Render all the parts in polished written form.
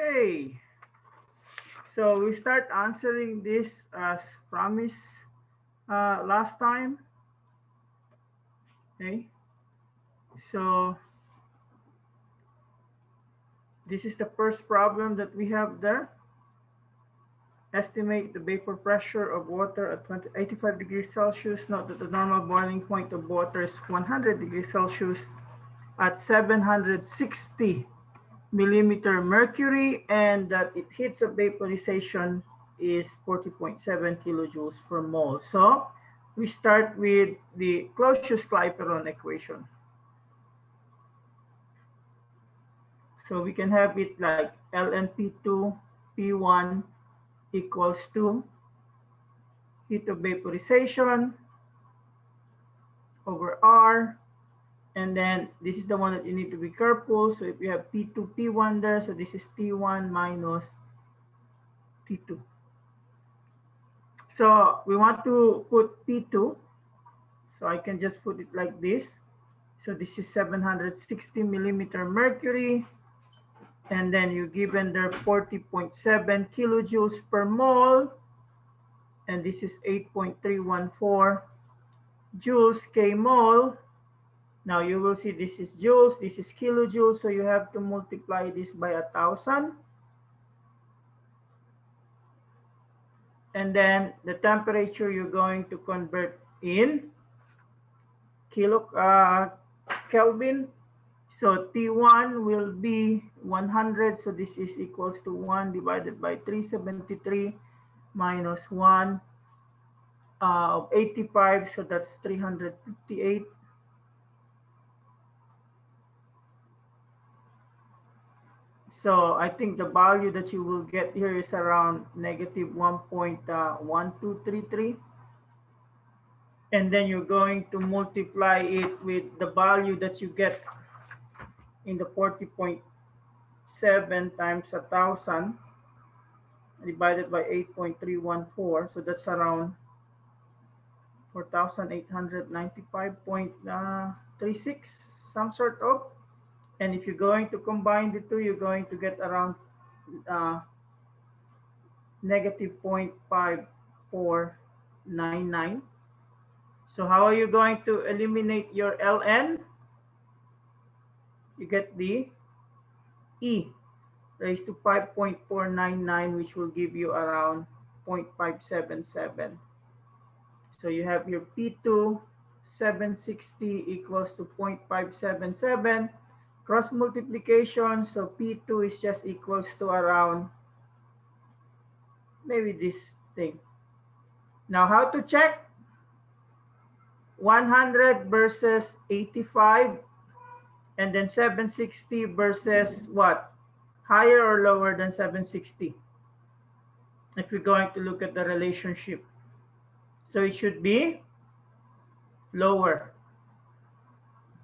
Okay, so we start answering this as promised last time. Okay, so this is the first problem that we have there. Estimate the vapor pressure of water at 85 degrees Celsius. Note that the normal boiling point of water is 100 degrees Celsius at 760 millimeter mercury, and that it hits a vaporization is 40.7 kilojoules per mole. So we start with the Clausius-Clapeyron equation. So we can have it like ln P2 P1 equals to heat of vaporization over R. And then this is the one that you need to be careful. So if you have P2 P1 there, so this is T1 minus T2. So we want to put P2. So I can just put it like this. So this is 760 millimeter mercury. And then you given there 40.7 kilojoules per mole. And this is 8.314 joules k mole. Now you will see this is joules, this is kilojoules. So you have to multiply this by 1,000. And then the temperature you're going to convert in Kelvin. So T1 will be 100. So this is equals to 1 divided by 373 minus 1 of 85. So that's 358. So I think the value that you will get here is around negative 1.1233. And then you're going to multiply it with the value that you get in the 40.7 times 1,000 divided by 8.314. So that's around 4,895.36, some sort of. And if you're going to combine the two, you're going to get around negative 0.5499. So how are you going to eliminate your ln? You get the E raised to 5.499, which will give you around 0.577. So you have your P2 760 equals to 0.577. Cross multiplication, so P2 is just equals to around maybe this thing. Now how to check? 100 versus 85, and then 760 versus what? Higher or lower than 760? If we're going to look at the relationship. So it should be lower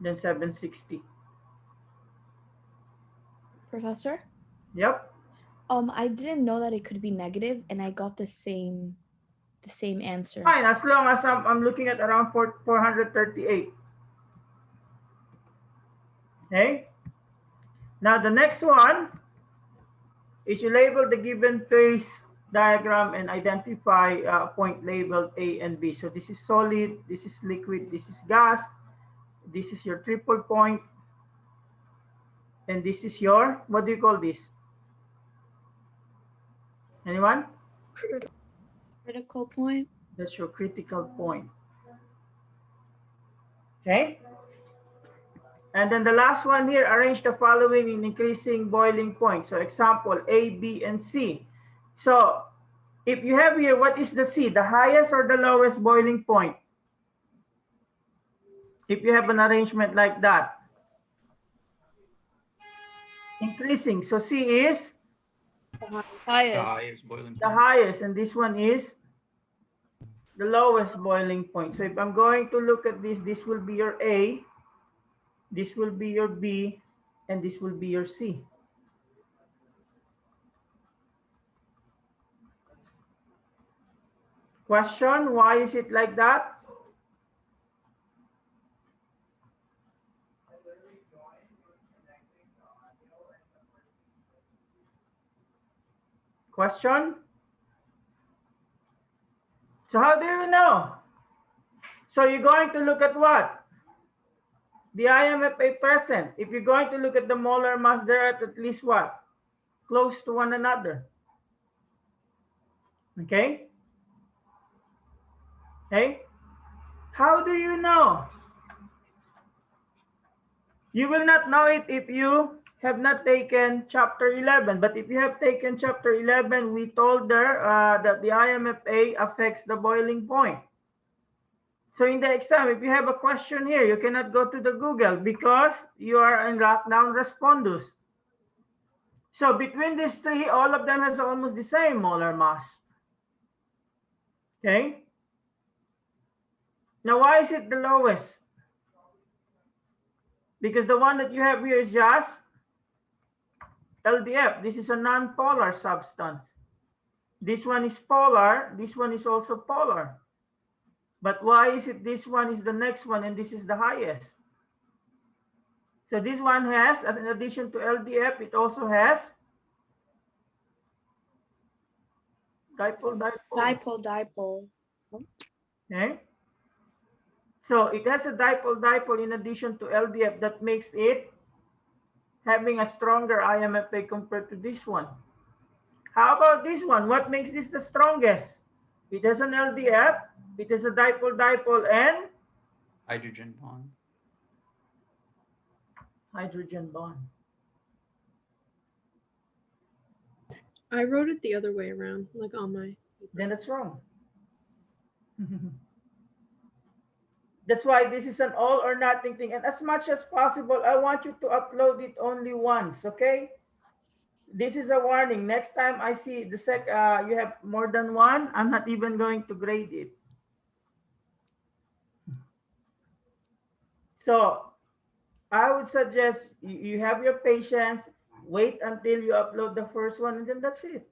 than 760. Professor? Yep. I didn't know that it could be negative, and I got the same answer. Fine, as long as I'm looking at around 438. Okay. Now the next one is you label the given phase diagram and identify a point labeled A and B. So this is solid, this is liquid, this is gas, this is your triple point, and this is your, what do you call this? Anyone? Critical point. That's your critical point. Okay. And then the last one here, arrange the following in increasing boiling point. So example, A, B, and C. So if you have here, what is the C? The highest or the lowest boiling point? If you have an arrangement like that. Increasing. So C is? Highest. The highest. And this one is? The lowest boiling point. So if I'm going to look at this will be your A, this will be your B, and this will be your C. Question, why is it like that? Question? So how do you know? So you're going to look at what? The IMFA present. If you're going to look at the molar mass, they're at least what? Close to one another. Okay? Okay? How do you know? You will not know it if you have not taken chapter 11. But if you have taken chapter 11, we told there that the IMFA affects the boiling point. So in the exam, if you have a question here, you cannot go to the Google because you are in lockdown respondus. So between these three, all of them has almost the same molar mass. Okay? Now, why is it the lowest? Because the one that you have here is just LDF. This is a non-polar substance. This one is polar. This one is also polar. But why is it this one is the next one and this is the highest? So this one has, as in addition to LDF, it also has Dipole. Okay. So it has a dipole in addition to LDF that makes it having a stronger IMFA compared to this one. How about this one? What makes this the strongest? It has an LDF, it has a dipole and Hydrogen bond. Hydrogen bond. I wrote it the other way around, like on my. Then that's wrong. That's why this is an all or nothing thing. And as much as possible, I want you to upload it only once, okay? This is a warning. Next time I see the you have more than one, I'm not even going to grade it. So I would suggest you have your patience, wait until you upload the first one, and then that's it.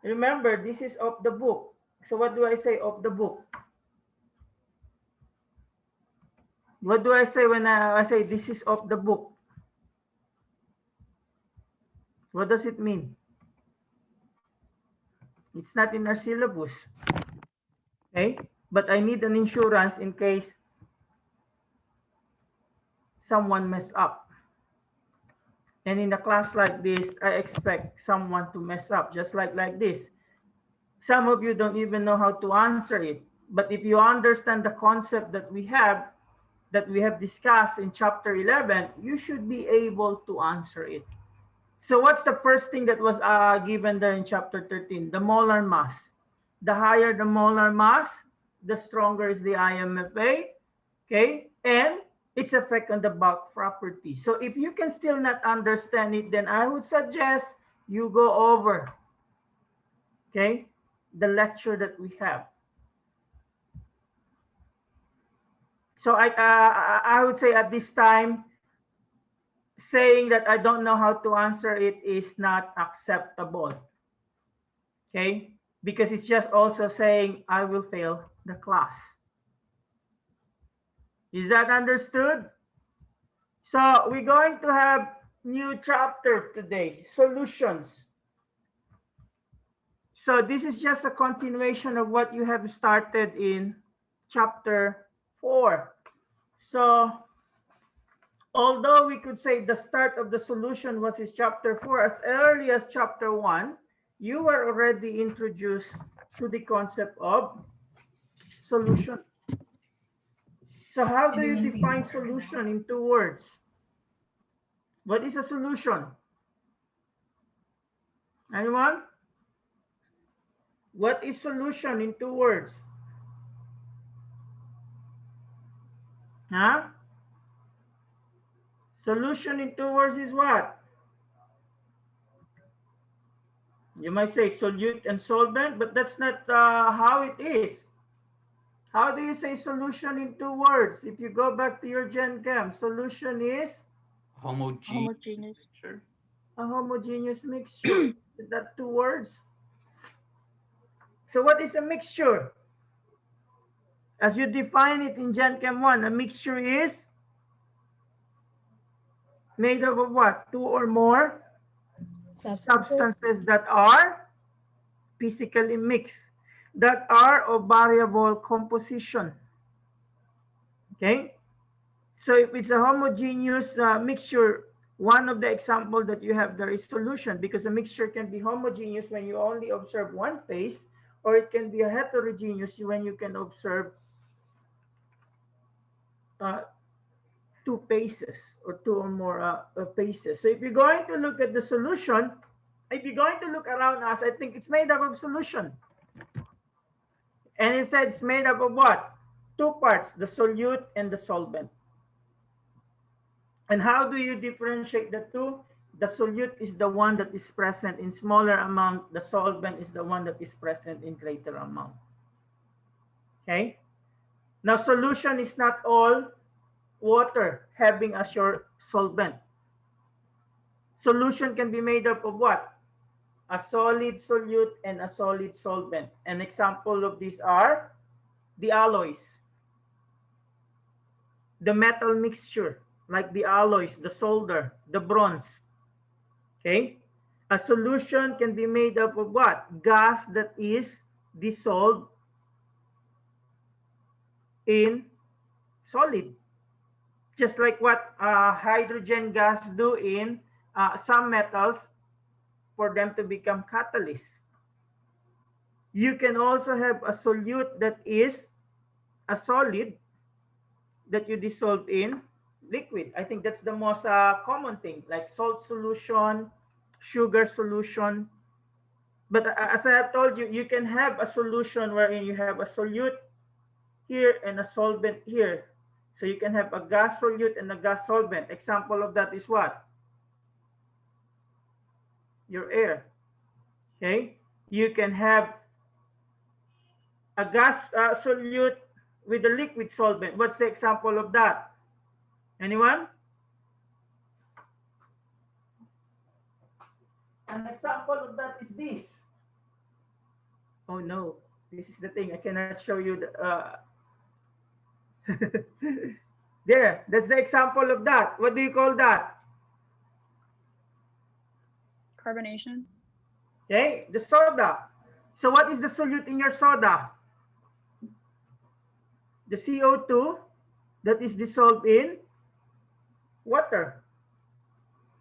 Remember, this is off the book. So what do I say off the book? What do I say when I say this is off the book? What does it mean? It's not in our syllabus. Okay? But I need an insurance in case someone mess up. And in a class like this, I expect someone to mess up, just like this. Some of you don't even know how to answer it. But if you understand the concept that we have discussed in chapter 11, you should be able to answer it. So what's the first thing that was given there in chapter 13? The molar mass. The higher the molar mass, the stronger is the IMFA. Okay? And its effect on the bulk property. So if you can still not understand it, then I would suggest you go over, okay, the lecture that we have. So I would say at this time, saying that I don't know how to answer it is not acceptable. Okay? Because it's just also saying I will fail the class. Is that understood? So we're going to have new chapter today, solutions. So this is just a continuation of what you have started in chapter 4. So although we could say the start of the solution was in chapter 4, as early as chapter 1, you were already introduced to the concept of solution. So how do you define solution in 2 words? What is a solution? Anyone? What is solution in 2 words? Huh? Solution in 2 words is what? You might say solute and solvent, but that's not how it is. How do you say solution in 2 words? If you go back to your Gen Chem, solution is? Homogeneous mixture. A homogeneous mixture. Is that 2 words? So what is a mixture? As you define it in Gen Chem 1, a mixture is made up of what? 2 or more Substances. that are physically mixed, that are of variable composition. Okay? So if it's a homogeneous mixture, one of the example that you have there is solution, because a mixture can be homogeneous when you only observe one phase, or it can be a heterogeneous when you can observe two phases or two or more phases. So if you're going to look at the solution, if you're going to look around us, I think it's made up of solution. And it said it's made up of what? Two parts, the solute and the solvent. And how do you differentiate the two? The solute is the one that is present in smaller amount. The solvent is the one that is present in greater amount. Okay? Now, solution is not all water having as your solvent. Solution can be made up of what? A solid solute and a solid solvent. An example of these are the alloys, the metal mixture, like the alloys, the solder, the bronze. Okay? A solution can be made up of what? Gas that is dissolved in solid. Just like what hydrogen gas do in some metals for them to become catalysts. You can also have a solute that is a solid that you dissolve in liquid. I think that's the most common thing, like salt solution, sugar solution. But as I have told you, you can have a solution wherein you have a solute here and a solvent here. So you can have a gas solute and a gas solvent. Example of that is what? Your air. Okay? You can have a gas solute with a liquid solvent. What's the example of that? Anyone? An example of that is this. Oh no, this is the thing. I cannot show you the there, that's the example of that. What do you call that? Carbonation. Okay, the soda. So what is the solute in your soda? The CO2 that is dissolved in water.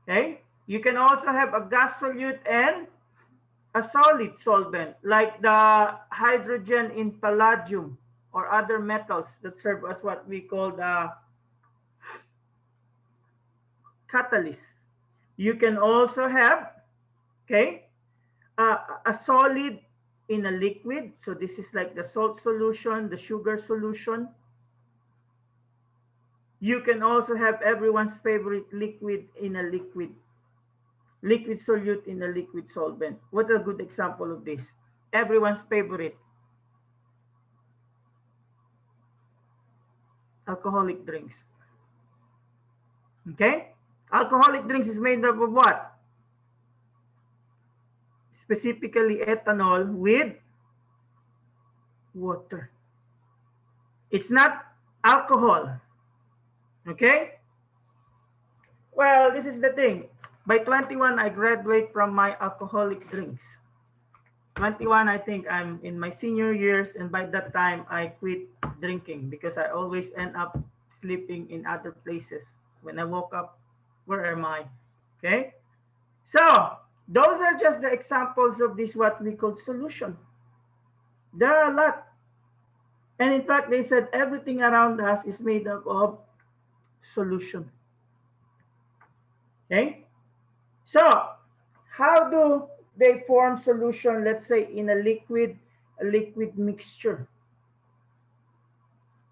Okay, you can also have a gas solute and a solid solvent, like the hydrogen in palladium or other metals that serve as what we call the catalyst. You can also have, okay, a solid in a liquid. So this is like the salt solution, the sugar solution. You can also have everyone's favorite liquid in a liquid. Liquid solute in a liquid solvent. What a good example of this? Everyone's favorite. Alcoholic drinks. Okay? Alcoholic drinks is made up of what? Specifically ethanol with water. It's not alcohol. Okay? Well, this is the thing. By 21, I graduate from my alcoholic drinks. 21, I think I'm in my senior years, and by that time, I quit drinking because I always end up sleeping in other places. When I woke up, where am I? Okay? So, those are just the examples of this, what we call solution. There are a lot. And in fact, they said everything around us is made up of solution. Okay? So, how do they form solution, let's say, in a liquid mixture?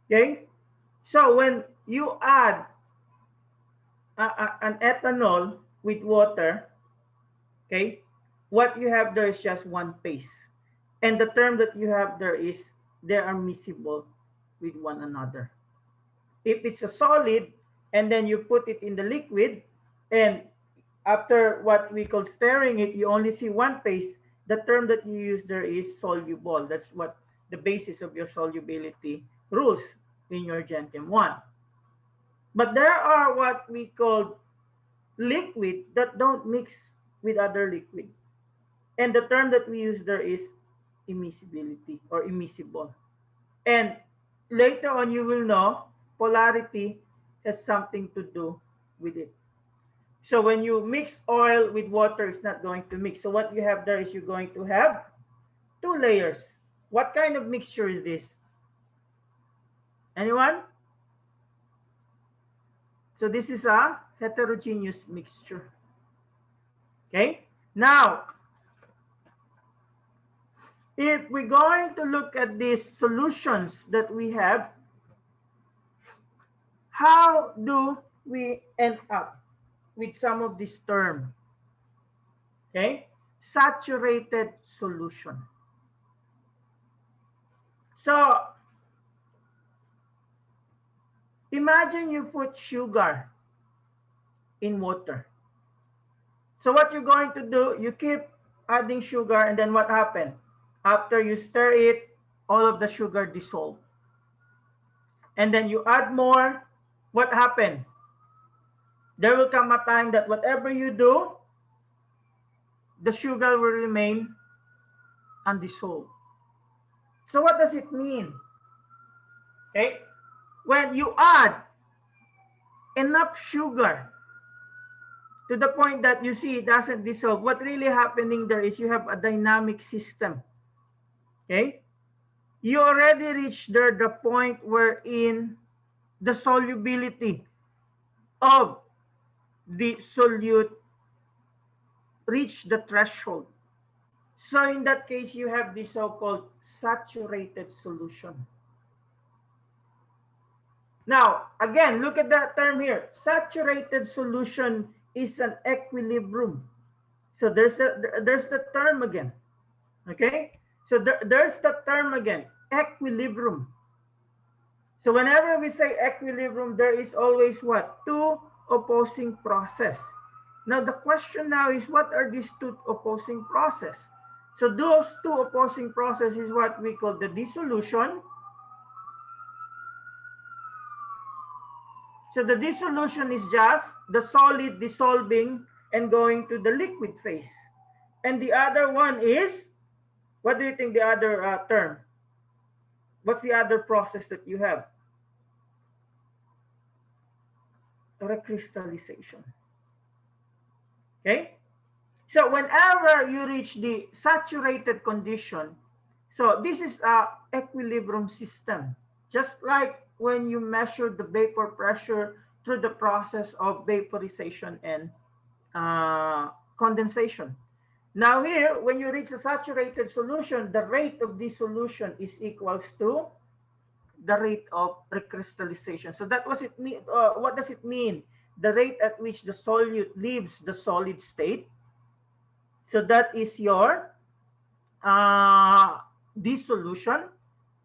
Okay? So, when you add an ethanol with water, okay, what you have there is just one phase. And the term that you have there is they are miscible with one another. If it's a solid and then you put it in the liquid, and after what we call stirring it, you only see one phase, the term that you use there is soluble. That's what the basis of your solubility rules in your Gen Chem 1. But there are what we call liquid that don't mix with other liquid. And the term that we use there is immiscibility or immiscible. And later on, you will know polarity has something to do with it. So when you mix oil with water, it's not going to mix. So what you have there is you're going to have two layers. What kind of mixture is this? Anyone? So this is a heterogeneous mixture. Okay? Now, if we're going to look at these solutions that we have, how do we end up with some of this term? Okay? Saturated solution. So, imagine you put sugar in water. So what you're going to do, you keep adding sugar, and then what happened? After you stir it, all of the sugar dissolve. And then you add more, what happened? There will come a time that whatever you do, the sugar will remain undissolved. So what does it mean? Okay? When you add enough sugar to the point that you see it doesn't dissolve, what really happening there is you have a dynamic system. Okay? You already reached there the point wherein the solubility of the solute reach the threshold. So in that case, you have the so-called saturated solution. Now, again, look at that term here. Saturated solution is an equilibrium. So there's the term again. Okay? So there's the term again, equilibrium. So whenever we say equilibrium, there is always what? Two opposing process. Now the question now is, what are these two opposing process? So those two opposing process is what we call the dissolution. So the dissolution is just the solid dissolving and going to the liquid phase. And the other one is, what do you think the other term? What's the other process that you have? Recrystallization. Okay? So whenever you reach the saturated condition, so this is a equilibrium system. Just like when you measure the vapor pressure through the process of vaporization and condensation. Now here, when you reach a saturated solution, the rate of dissolution is equals to the rate of recrystallization. So that was it. What does it mean? The rate at which the solute leaves the solid state. So that is your dissolution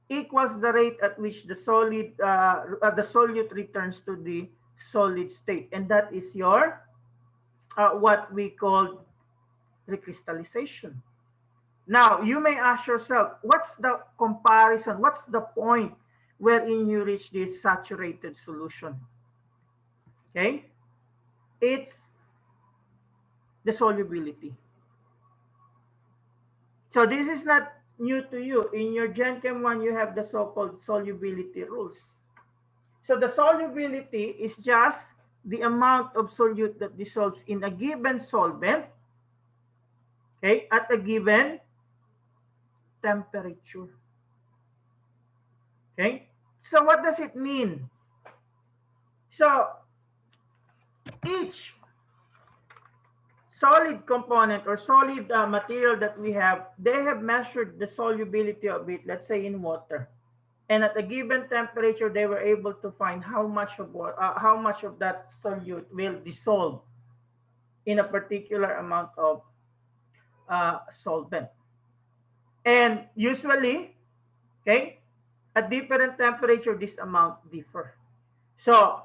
equals the rate at which the solute returns to the solid state, and that is your what we call recrystallization. Now you may ask yourself, what's the comparison? What's the point wherein you reach this saturated solution? Okay, it's the solubility. So this is not new to you. In your Gen Chem 1, you have the so-called solubility rules. So the solubility is just the amount of solute that dissolves in a given solvent, okay, at a given temperature. Okay, so what does it mean? So each solid component or solid material that we have, they have measured the solubility of it, let's say in water. And at a given temperature, they were able to find how much of that solute will dissolve in a particular amount of solvent. And usually, okay, at different temperature, this amount differ. So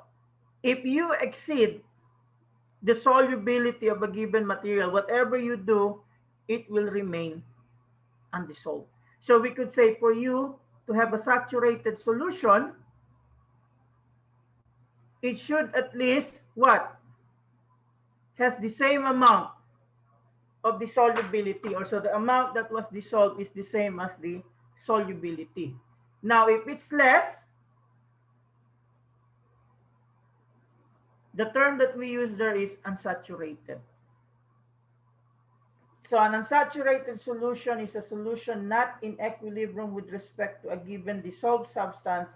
if you exceed the solubility of a given material, whatever you do, it will remain undissolved. So we could say for you to have a saturated solution, it should at least what? Has the same amount of the solubility, or so the amount that was dissolved is the same as the solubility. Now, if it's less, the term that we use there is unsaturated. So an unsaturated solution is a solution not in equilibrium with respect to a given dissolved substance,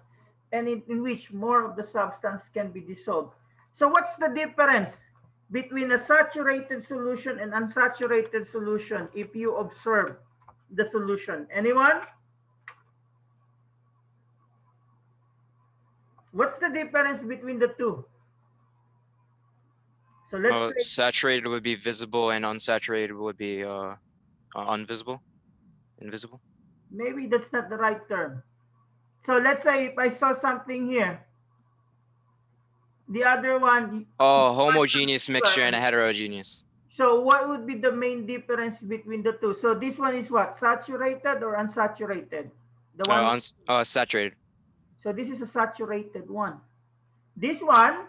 and in which more of the substance can be dissolved. So what's the difference between a saturated solution and unsaturated solution if you observe the solution? Anyone? What's the difference between the two? So let's say saturated would be visible and unsaturated would be invisible. Maybe that's not the right term. So let's say if I saw something here, the other one. Oh, homogeneous mixture and a heterogeneous. So what would be the main difference between the two? So this one is what? Saturated or unsaturated? The one saturated. So this is a saturated one. This one,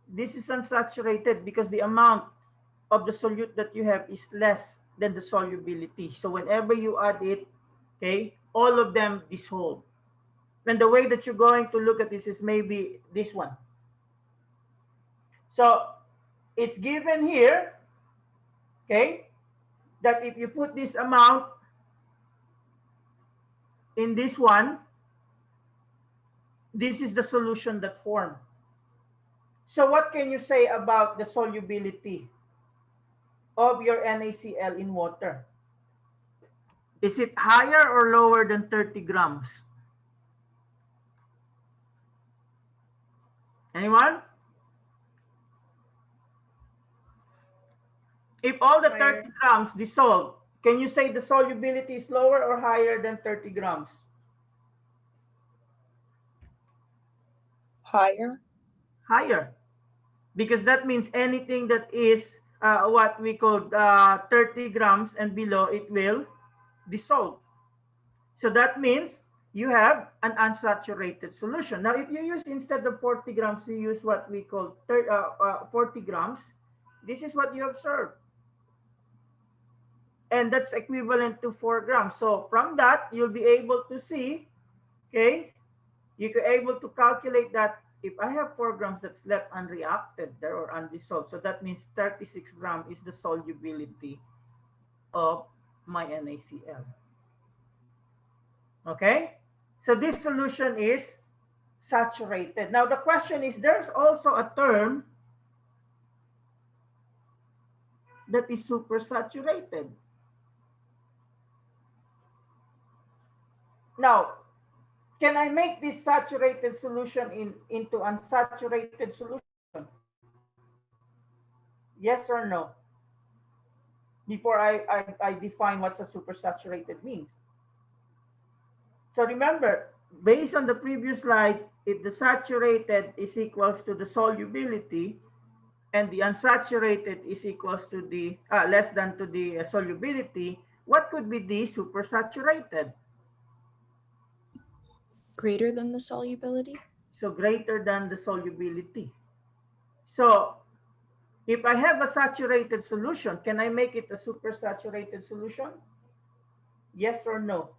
this is unsaturated because the amount of the solute that you have is less than the solubility. So whenever you add it, okay, all of them dissolve. And the way that you're going to look at this is maybe this one. So it's given here, okay, that if you put this amount in this one, this is the solution that formed. So what can you say about the solubility of your NaCl in water? Is it higher or lower than 30 grams? Anyone? If all the 30 grams dissolve, can you say the solubility is lower or higher than 30 grams? Higher. Higher. Because that means anything that is what we call 30 grams and below, it will dissolve. So that means you have an unsaturated solution. Now, if you use instead of 40 grams, you use what we call 40 grams, this is what you observe. And that's equivalent to 4 grams. So from that, you'll be able to see, okay, you can able to calculate that if I have 4 grams that's left unreacted there or undissolved, so that means 36 grams is the solubility of my NaCl. Okay, so this solution is saturated. Now the question is, there's also a term that is supersaturated. Now, can I make this saturated solution into unsaturated solution? Yes or no? Before I define what a supersaturated means. So remember, based on the previous slide, if the saturated is equals to the solubility and the unsaturated is equals to the less than to the solubility, what could be the supersaturated? Greater than the solubility? So greater than the solubility. So if I have a saturated solution, can I make it a supersaturated solution? Yes or no?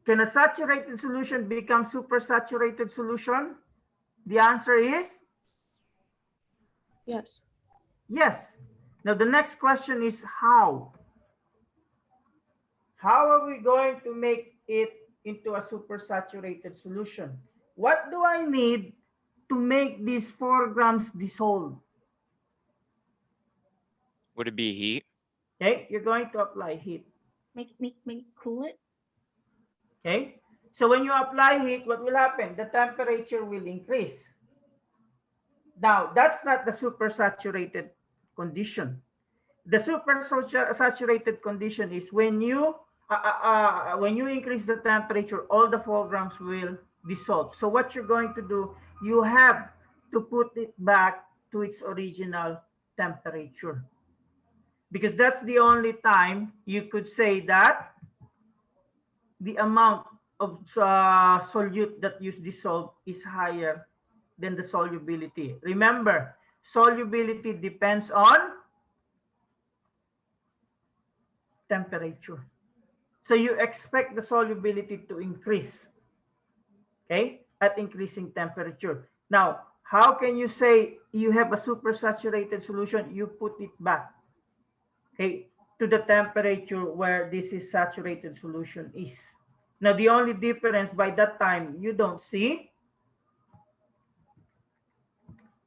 Can a saturated solution become supersaturated solution? The answer is yes. Yes. Now the next question is how? How are we going to make it into a supersaturated solution? What do I need to make these 4 grams dissolve? Would it be heat? Okay, you're going to apply heat. Make cool it. Okay, so when you apply heat, what will happen? The temperature will increase. Now, that's not the supersaturated condition. The supersaturated condition is when you increase the temperature, all the 4 grams will dissolve. So what you're going to do, you have to put it back to its original temperature, because that's the only time you could say that the amount of solute that you dissolve is higher than the solubility. Remember, solubility depends on temperature. So you expect the solubility to increase, okay, at increasing temperature. Now, how can you say you have a supersaturated solution? You put it back, okay, to the temperature where this is saturated solution is. Now, the only difference by that time, you don't see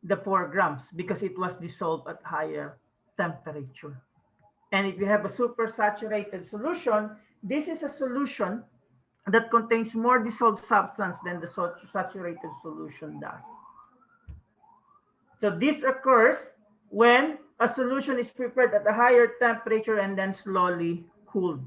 the 4 grams because it was dissolved at higher temperature. And if you have a supersaturated solution, this is a solution that contains more dissolved substance than the saturated solution does. So this occurs when a solution is prepared at a higher temperature and then slowly cooled.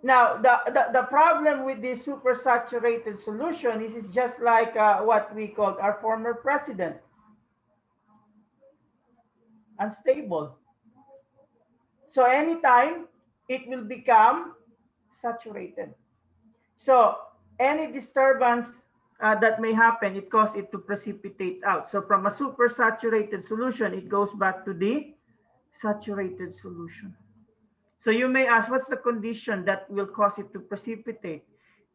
Now, the problem with this supersaturated solution is it's just like what we called our former president. Unstable. So anytime it will become saturated. So any disturbance that may happen, it causes it to precipitate out. So from a supersaturated solution, it goes back to the saturated solution. So you may ask, what's the condition that will cause it to precipitate?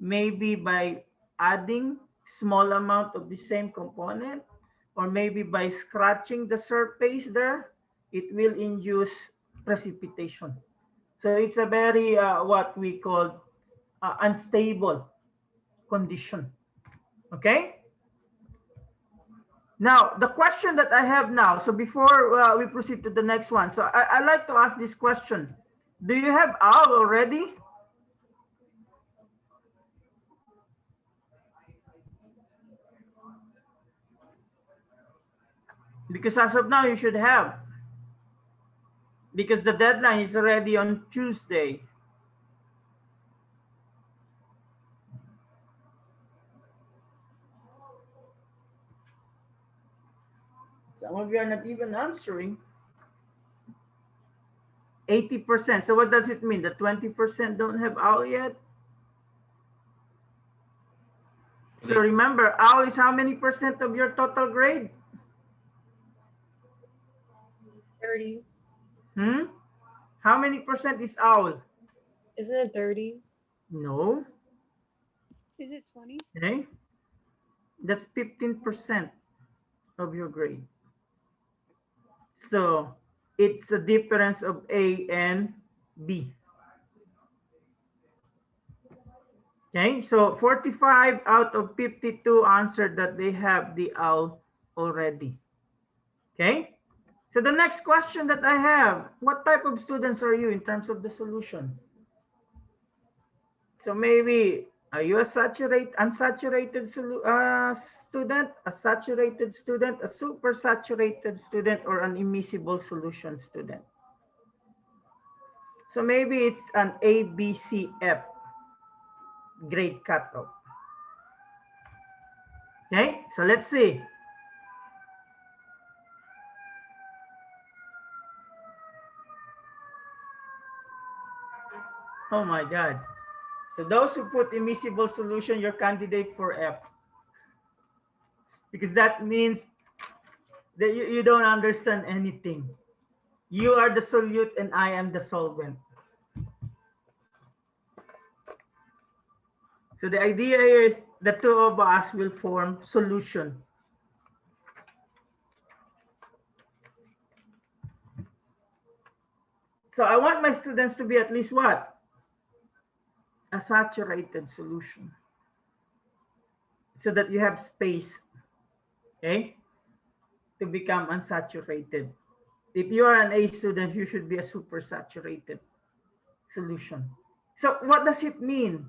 Maybe by adding small amount of the same component, or maybe by scratching the surface there, it will induce precipitation. So it's a very, what we call unstable condition, okay? Now, the question that I have now, so before we proceed to the next one, so I like to ask this question. Do you have OWL already? Because as of now, you should have. Because the deadline is already on Tuesday. Some of you are not even answering. 80%. So what does it mean? The 20% don't have OWL yet? So remember, OWL is how many percent of your total grade? 30. How many percent is OWL? Isn't it 30? No. Is it 20? Okay. That's 15% of your grade. So it's a difference of A and B. Okay, so 45 out of 52 answered that they have the OWL already. Okay, so the next question that I have, what type of students are you in terms of the solution? So maybe, are you a unsaturated student, a saturated student, a supersaturated student, or an immiscible solution student? So maybe it's an ABCF grade cutoff. Okay, so let's see. Oh my God. So those who put immiscible solution, you're candidate for F. Because that means that you don't understand anything. You are the solute and I am the solvent. So the idea is the two of us will form solution. So I want my students to be at least what? A saturated solution. So that you have space, okay, to become unsaturated. If you are an A student, you should be a supersaturated solution. So what does it mean?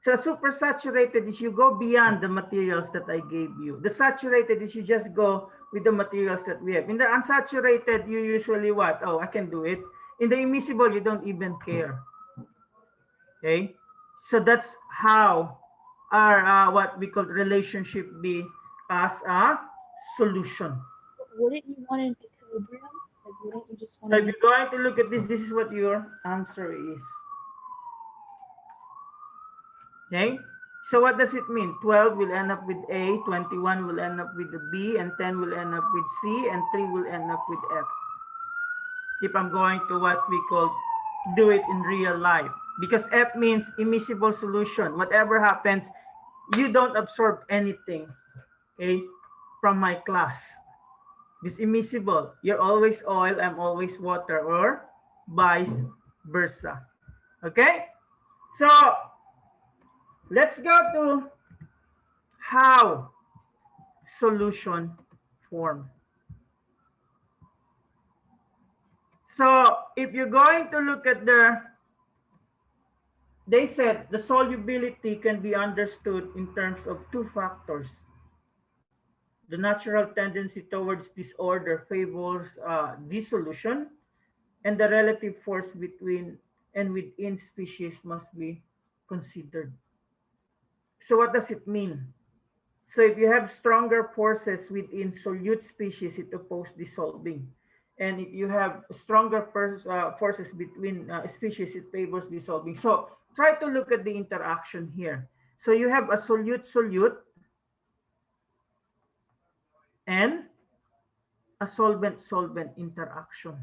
So supersaturated is you go beyond the materials that I gave you. The saturated is you just go with the materials that we have. In the unsaturated, you usually what? Oh, I can do it. In the immiscible, you don't even care. Okay? So that's how our what we call relationship be as a solution. Wouldn't you want an equilibrium? Like, wouldn't you just want So if you're going to look at this, this is what your answer is. Okay, so what does it mean? 12 will end up with A, 21 will end up with the B, and 10 will end up with C, and 3 will end up with F. If I'm going to what we call do it in real life, because F means immiscible solution. Whatever happens, you don't absorb anything, okay, from my class. This immiscible. You're always oil, I'm always water, or vice versa. Okay, so let's go to how solution form. So if you're going to look at they said the solubility can be understood in terms of two factors. The natural tendency towards disorder favors dissolution, and the relative force between and within species must be considered. So what does it mean? So if you have stronger forces within solute species, it opposes dissolving. And if you have stronger forces between species, it favors dissolving. So try to look at the interaction here. So you have a solute-solute and a solvent-solvent interaction.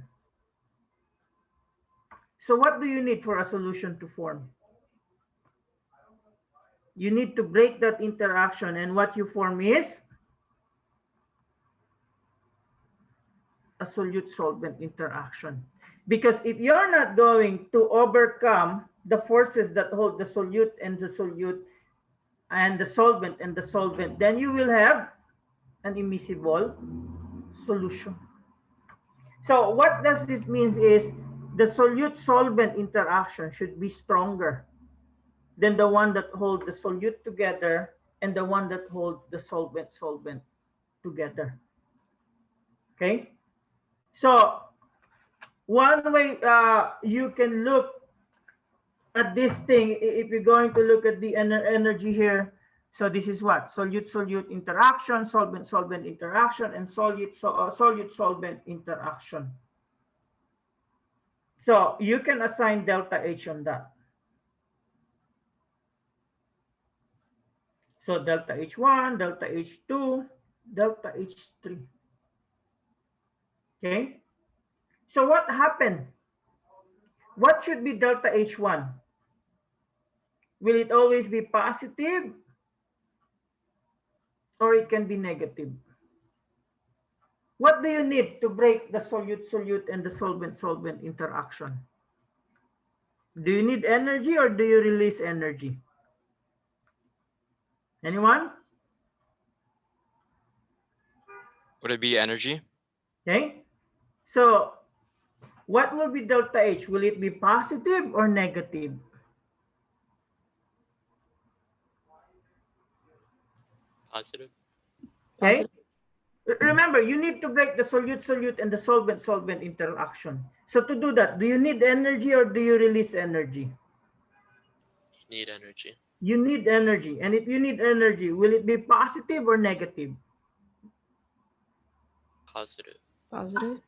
So what do you need for a solution to form? You need to break that interaction, and what you form is a solute-solvent interaction. Because if you're not going to overcome the forces that hold the solute and the solvent, then you will have an immiscible solution. So what does this mean is the solute-solvent interaction should be stronger than the one that hold the solute together and the one that hold the solvent-solvent together. Okay? So one way you can look at this thing, if you're going to look at the energy here, so this is what? Solute-solute interaction, solvent-solvent interaction, and solute-solvent interaction. So you can assign delta H on that. So delta H1, delta H2, delta H3. Okay? So what happened? What should be delta H1? Will it always be positive? Or it can be negative? What do you need to break the solute-solute and the solvent-solvent interaction? Do you need energy or do you release energy? Anyone? Would it be energy? Okay. So what will be delta H? Will it be positive or negative? Positive. Okay. Remember, you need to break the solute-solute and the solvent-solvent interaction. So to do that, do you need energy or do you release energy? You need energy. You need energy. And if you need energy, will it be positive or negative? Positive. Positive.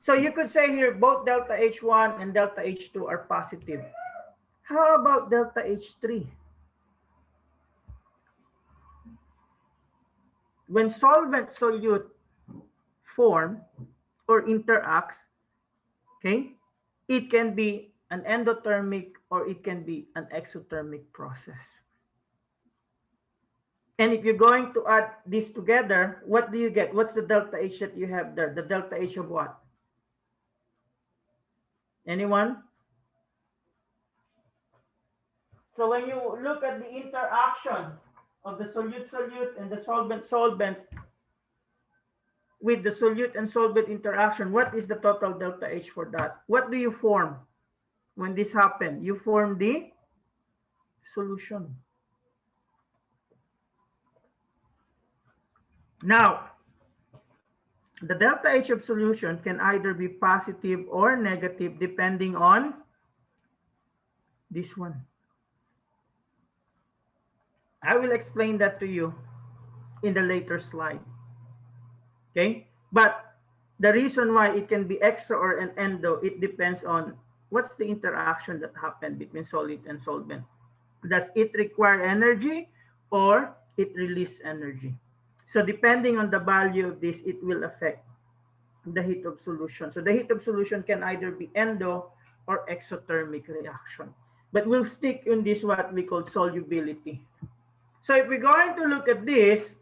So you could say here both delta H1 and delta H2 are positive. How about delta H3? When solvent-solute form or interacts, okay, it can be an endothermic or it can be an exothermic process. And if you're going to add this together, what do you get? What's the delta H that you have there? The delta H of what? Anyone? So when you look at the interaction of the solute-solute and the solvent-solvent with the solute and solvent interaction, what is the total delta H for that? What do you form when this happens? You form the solution. Now, the delta H of solution can either be positive or negative depending on this one. I will explain that to you in the later slide. Okay, but the reason why it can be extra or an endo, it depends on what's the interaction that happened between solute and solvent Does it require energy or it release energy? So depending on the value of this, it will affect the heat of solution. So the heat of solution can either be endo or exothermic reaction. But we'll stick in this what we call solubility. So if we're going to look at this,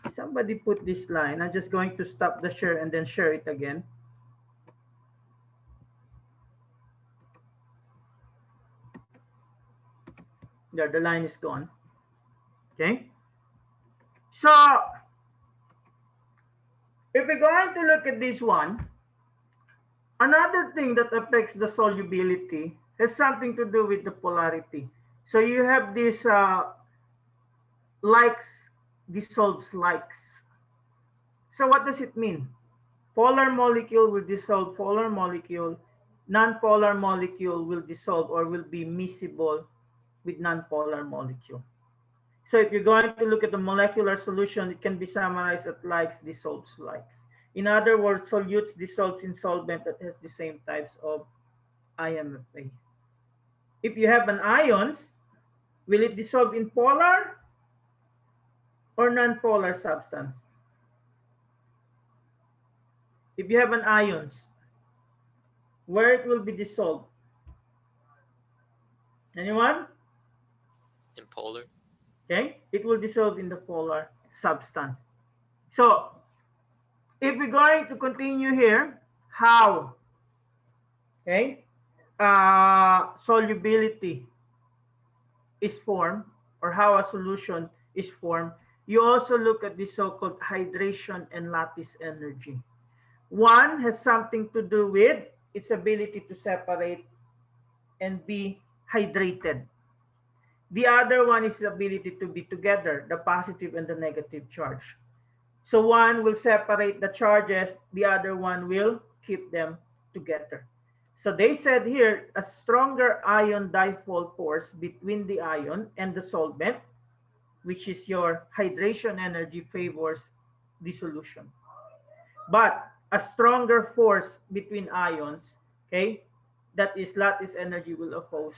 somebody put this line. I'm just going to stop the share and then share it again. There, the line is gone. Okay. So if we're going to look at this one, another thing that affects the solubility has something to do with the polarity. So you have this likes dissolves likes. So what does it mean? Polar molecule will dissolve polar molecule. Non-polar molecule will dissolve or will be miscible with non-polar molecule. So if you're going to look at the molecular solution, it can be summarized as likes dissolves likes. In other words, solutes dissolves in solvent that has the same types of IMFA. If you have an ions, will it dissolve in polar or non-polar substance? If you have an ions, where it will be dissolved? Anyone? In polar. Okay, it will dissolve in the polar substance. So if we're going to continue here, how? Okay, solubility is formed, or how a solution is formed. You also look at the so-called hydration and lattice energy. One has something to do with its ability to separate and be hydrated. The other one is the ability to be together, the positive and the negative charge. So one will separate the charges, the other one will keep them together. So they said here, a stronger ion dipole force between the ion and the solvent, which is your hydration energy, favors dissolution. But a stronger force between ions, okay, that is lattice energy, will oppose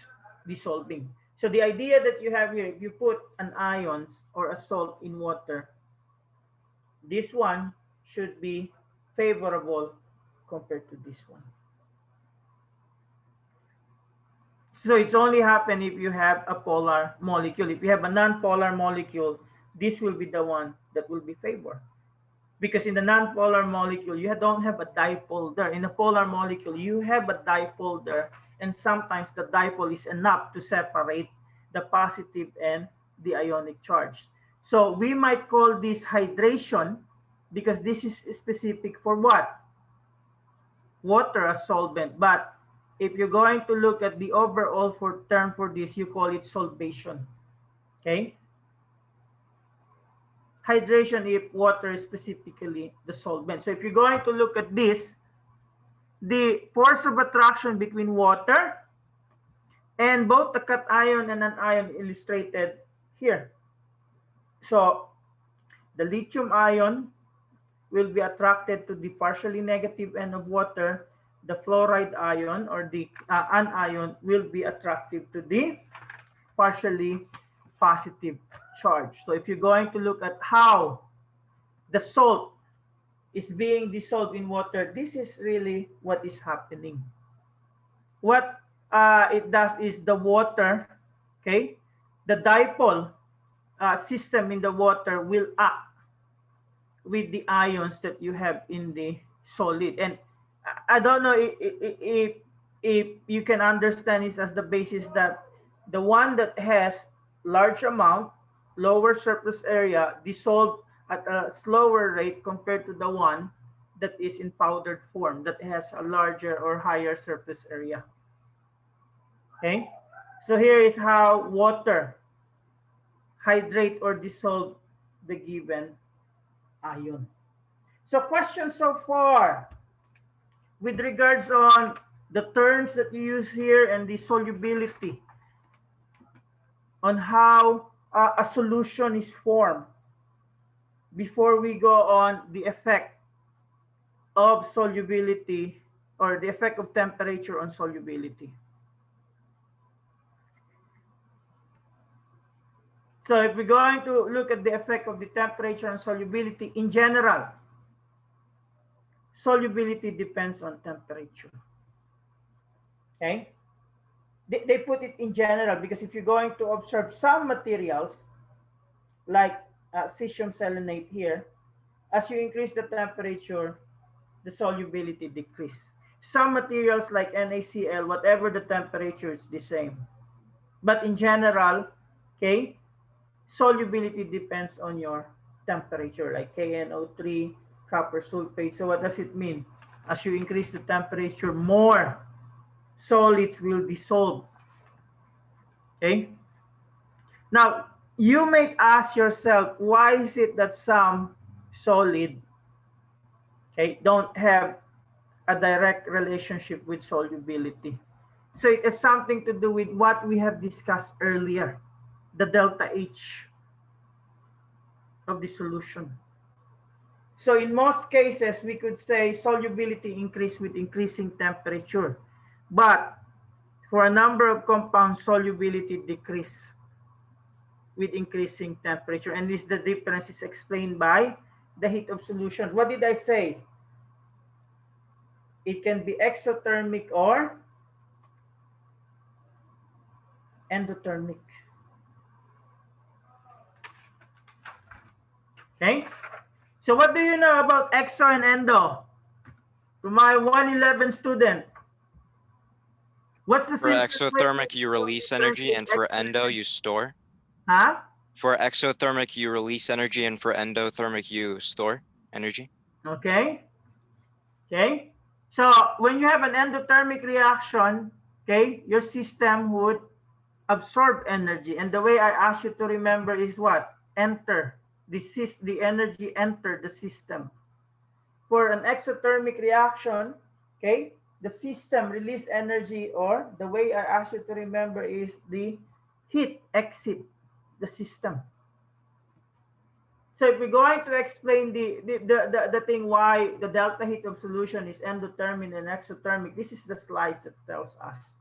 dissolving. So the idea that you have here, if you put an ions or a salt in water, this one should be favorable compared to this one. So it's only happen if you have a polar molecule. If you have a non-polar molecule, this will be the one that will be favored. Because in the non-polar molecule, you don't have a dipole there. In a polar molecule, you have a dipole there. And sometimes the dipole is enough to separate the positive and the ionic charge. So we might call this hydration because this is specific for what? Water as solvent. But if you're going to look at the overall term for this, you call it solvation. Okay? Hydration if water is specifically the solvent. So if you're going to look at this, the force of attraction between water and both the cation and an ion illustrated here. So the lithium ion will be attracted to the partially negative end of water. The fluoride ion or the anion will be attractive to the partially positive charge. So if you're going to look at how the salt is being dissolved in water, this is really what is happening. What it does is the water, okay, the dipole system in the water will act with the ions that you have in the solid. And I don't know if you can understand this as the basis that the one that has large amount, lower surface area, dissolved at a slower rate compared to the one that is in powdered form that has a larger or higher surface area. Okay, so here is how water hydrate or dissolve the given ion. So questions so far with regards on the terms that you use here and the solubility on how a solution is formed before we go on the effect of solubility or the effect of temperature on solubility. So if we're going to look at the effect of the temperature on solubility in general, solubility depends on temperature. Okay? They put it in general because if you're going to observe some materials, like cesium selenate here, as you increase the temperature, the solubility decrease. Some materials like NaCl, whatever the temperature, is the same. But in general, okay, solubility depends on your temperature, like KNO3, copper sulfate. So what does it mean? As you increase the temperature, more solids will dissolve. Okay? Now, you may ask yourself, why is it that some solid, okay, don't have a direct relationship with solubility? So it has something to do with what we have discussed earlier, the delta H of the solution. So in most cases, we could say solubility increase with increasing temperature. But for a number of compounds, solubility decrease with increasing temperature. And this, the difference is explained by the heat of solutions. What did I say? It can be exothermic or endothermic. Okay? So what do you know about exo and endo? To my 111 student. What's the For exothermic, you release energy, and for endo, you store. Huh? For exothermic, you release energy, and for endothermic, you store energy. Okay. Okay. So when you have an endothermic reaction, okay, your system would absorb energy. And the way I ask you to remember is what? Enter. The energy enter the system. For an exothermic reaction, okay, the system release energy, or the way I ask you to remember is the heat exit the system. So if we're going to explain the thing why the delta heat of solution is endothermic and exothermic, this is the slides that tells us.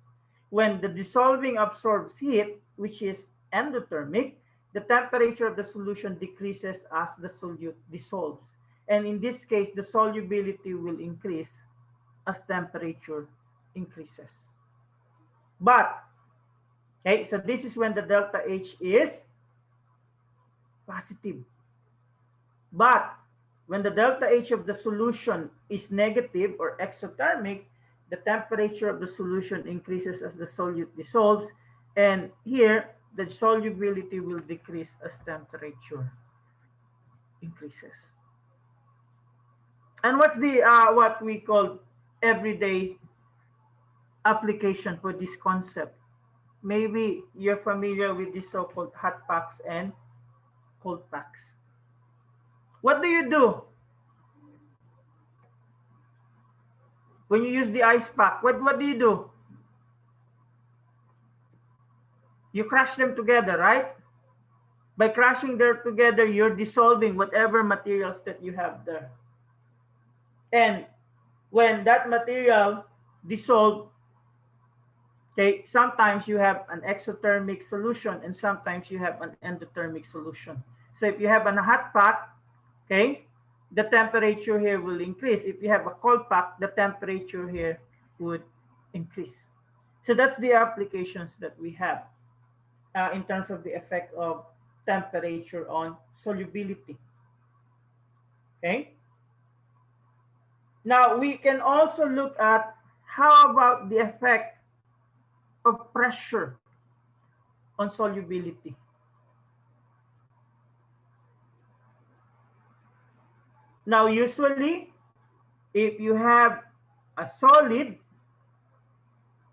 When the dissolving absorbs heat, which is endothermic, the temperature of the solution decreases as the solute dissolves. And in this case, the solubility will increase as temperature increases. But, okay, so this is when the delta H is positive. But when the delta H of the solution is negative or exothermic, the temperature of the solution increases as the solute dissolves. And here, the solubility will decrease as temperature increases. And what's the what we call everyday application for this concept? Maybe you're familiar with the so-called hot packs and cold packs. What do you do when you use the ice pack? What do you do? You crush them together, right? By crushing them together, you're dissolving whatever materials that you have there. And when that material dissolves, okay, sometimes you have an exothermic solution and sometimes you have an endothermic solution. So if you have a hot pack, okay, the temperature here will increase. If you have a cold pack, the temperature here would increase. So that's the applications that we have in terms of the effect of temperature on solubility. Okay. Now we can also look at how about the effect of pressure on solubility. Now, usually, if you have a solid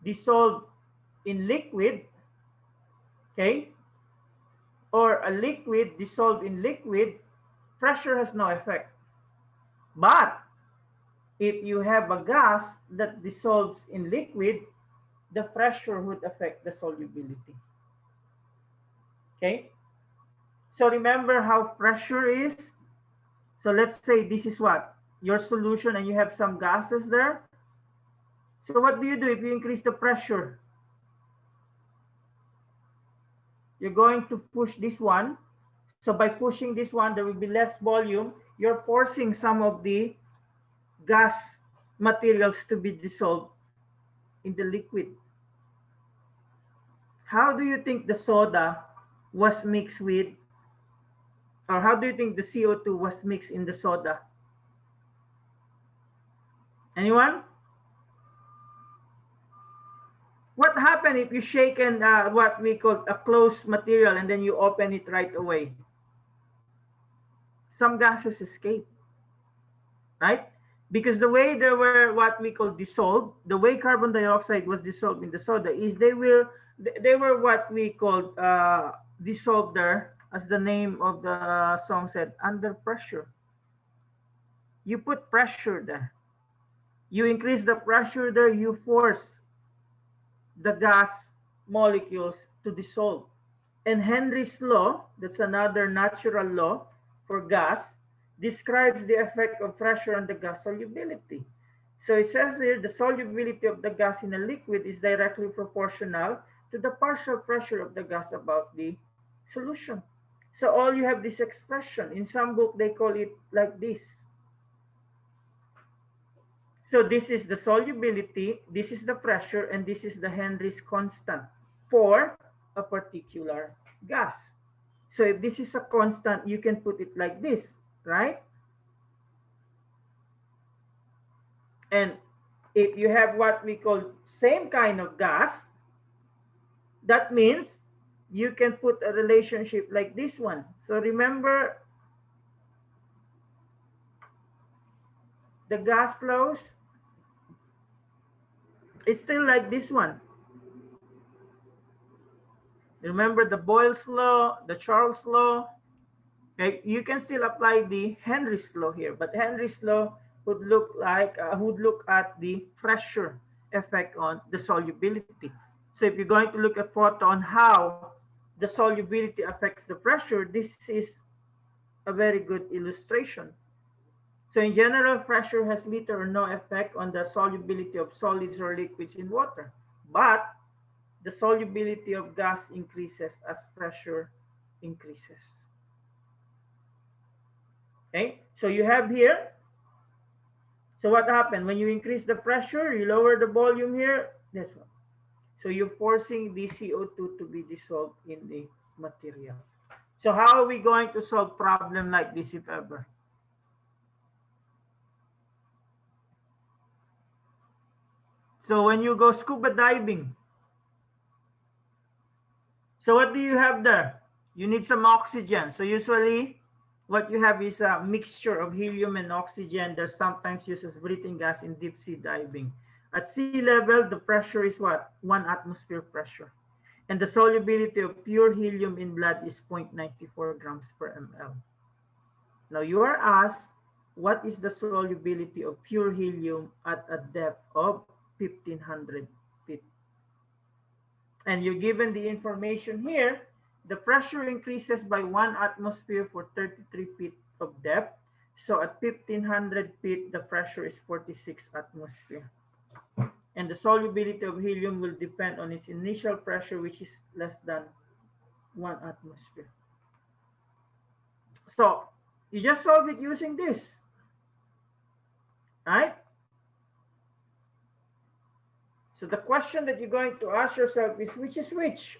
dissolved in liquid, okay, or a liquid dissolved in liquid, pressure has no effect. But if you have a gas that dissolves in liquid, the pressure would affect the solubility. Okay? So remember how pressure is? So let's say this is what? Your solution and you have some gases there. So what do you do if you increase the pressure? you're going to push this one. So by pushing this one, there will be less volume. You're forcing some of the gas materials to be dissolved in the liquid. How do you think the soda was mixed with, or how do you think the CO2 was mixed in the soda? Anyone? What happened if you shake what we call a closed material and then you open it right away? Some gases escape, right? Because the way they were what we call dissolved, the way carbon dioxide was dissolved in the soda is they were what we call dissolved there, as the name of the song said, under pressure. You put pressure there. You increase the pressure there, you force the gas molecules to dissolve. And Henry's law, that's another natural law for gas, describes the effect of pressure on the gas solubility. So it says here, the solubility of the gas in a liquid is directly proportional to the partial pressure of the gas about the solution. So all you have this expression. In some book, they call it like this. So this is the solubility, this is the pressure, and this is the Henry's constant for a particular gas. So if this is a constant, you can put it like this, right? And if you have what we call same kind of gas, that means you can put a relationship like this one. So remember the gas laws? It's still like this one. Remember the Boyle's law, the Charles law. Okay, you can still apply the Henry's law here, but Henry's law would look at the pressure effect on the solubility. So if you're going to look at photo on how the solubility affects the pressure, this is a very good illustration. So in general, pressure has little or no effect on the solubility of solids or liquids in water, but the solubility of gas increases as pressure increases. Okay, so you have here, so what happened? When you increase the pressure, you lower the volume here, this one. So you're forcing the CO2 to be dissolved in the material. So how are we going to solve problem like this if ever? So when you go scuba diving, so what do you have there? You need some oxygen. So usually what you have is a mixture of helium and oxygen that sometimes used as breathing gas in deep sea diving. At sea level, the pressure is what? 1 atmosphere pressure. And the solubility of pure helium in blood is 0.94 grams per ml. Now you are asked, what is the solubility of pure helium at a depth of 1500 feet? And you're given the information here. The pressure increases by 1 atmosphere for 33 feet of depth. So at 1500 feet, the pressure is 46 atmosphere. And the solubility of helium will depend on its initial pressure, which is less than 1 atmosphere. So you just solve it using this, right? So the question that you're going to ask yourself is, which is which?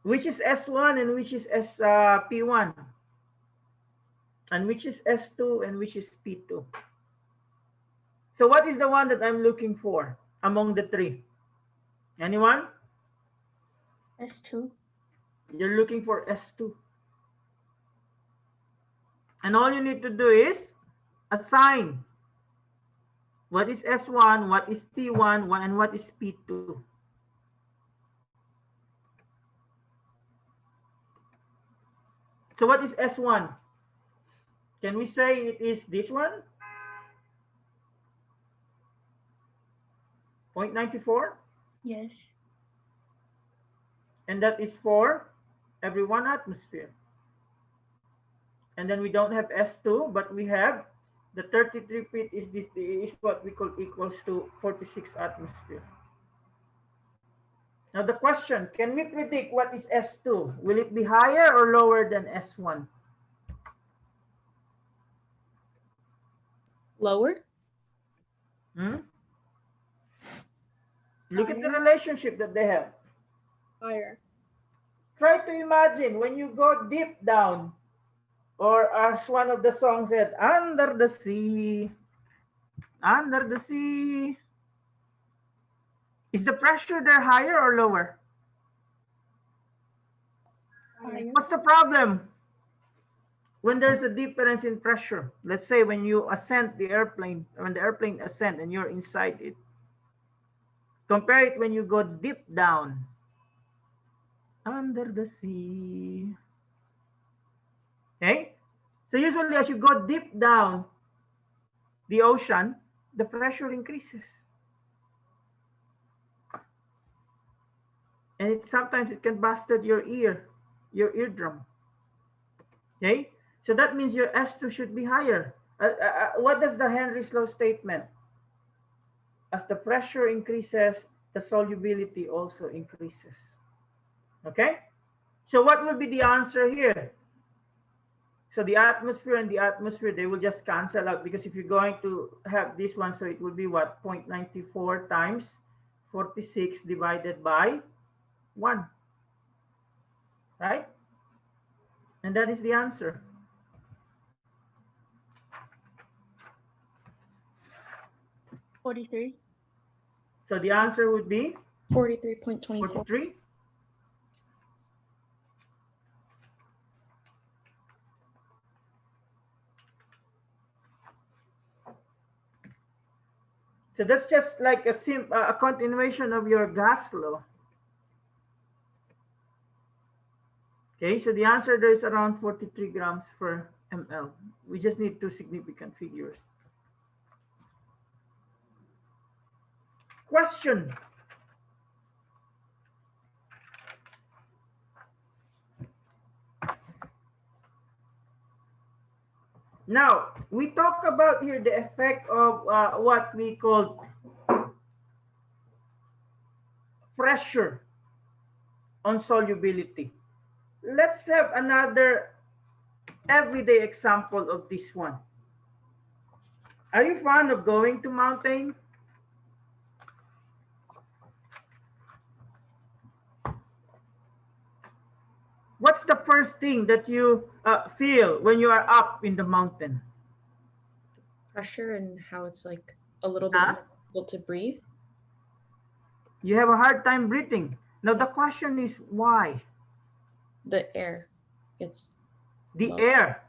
Which is S1 and which is P1? And which is S2 and which is P2? So what is the one that I'm looking for among the three? Anyone? S2. You're looking for S2. And all you need to do is assign what is S1, what is P1, and what is P2. So what is S1? Can we say it is this one? 0.94? Yes. And that is for every 1 atmosphere. And then we don't have S2, but we have the 33 feet is what we call equals to 46 atmosphere. Now the question, can we predict what is S2? Will it be higher or lower than S1? Lower? Look at the relationship that they have. Higher. Try to imagine when you go deep down, or as one of the songs said, under the sea, under the sea. Is the pressure there higher or lower? Higher. What's the problem? When there's a difference in pressure, let's say when you ascend the airplane, when the airplane ascends and you're inside it, compare it when you go deep down, under the sea. Okay? So usually as you go deep down the ocean, the pressure increases. And sometimes it can busted your eardrum. Okay? So that means your S2 should be higher. What does the Henry's law statement? As the pressure increases, the solubility also increases. Okay? So what will be the answer here? So the atmosphere and the atmosphere, they will just cancel out, because if you're going to have this one, so it will be what? 0.94 times 46 divided by 1. Right? And that is the answer. $43. So the answer would be 43.24. 43. So that's just like a continuation of your gas law. Okay, so the answer there is around 43 grams per ml. We just need two significant figures. Question. Now, we talk about here the effect of what we call pressure on solubility. Let's have another everyday example of this one. Are you fond of going to mountain? What's the first thing that you feel when you are up in the mountain? Pressure and how it's like a little bit more difficult to breathe. You have a hard time breathing. Now the question is why? The air gets the low. Air.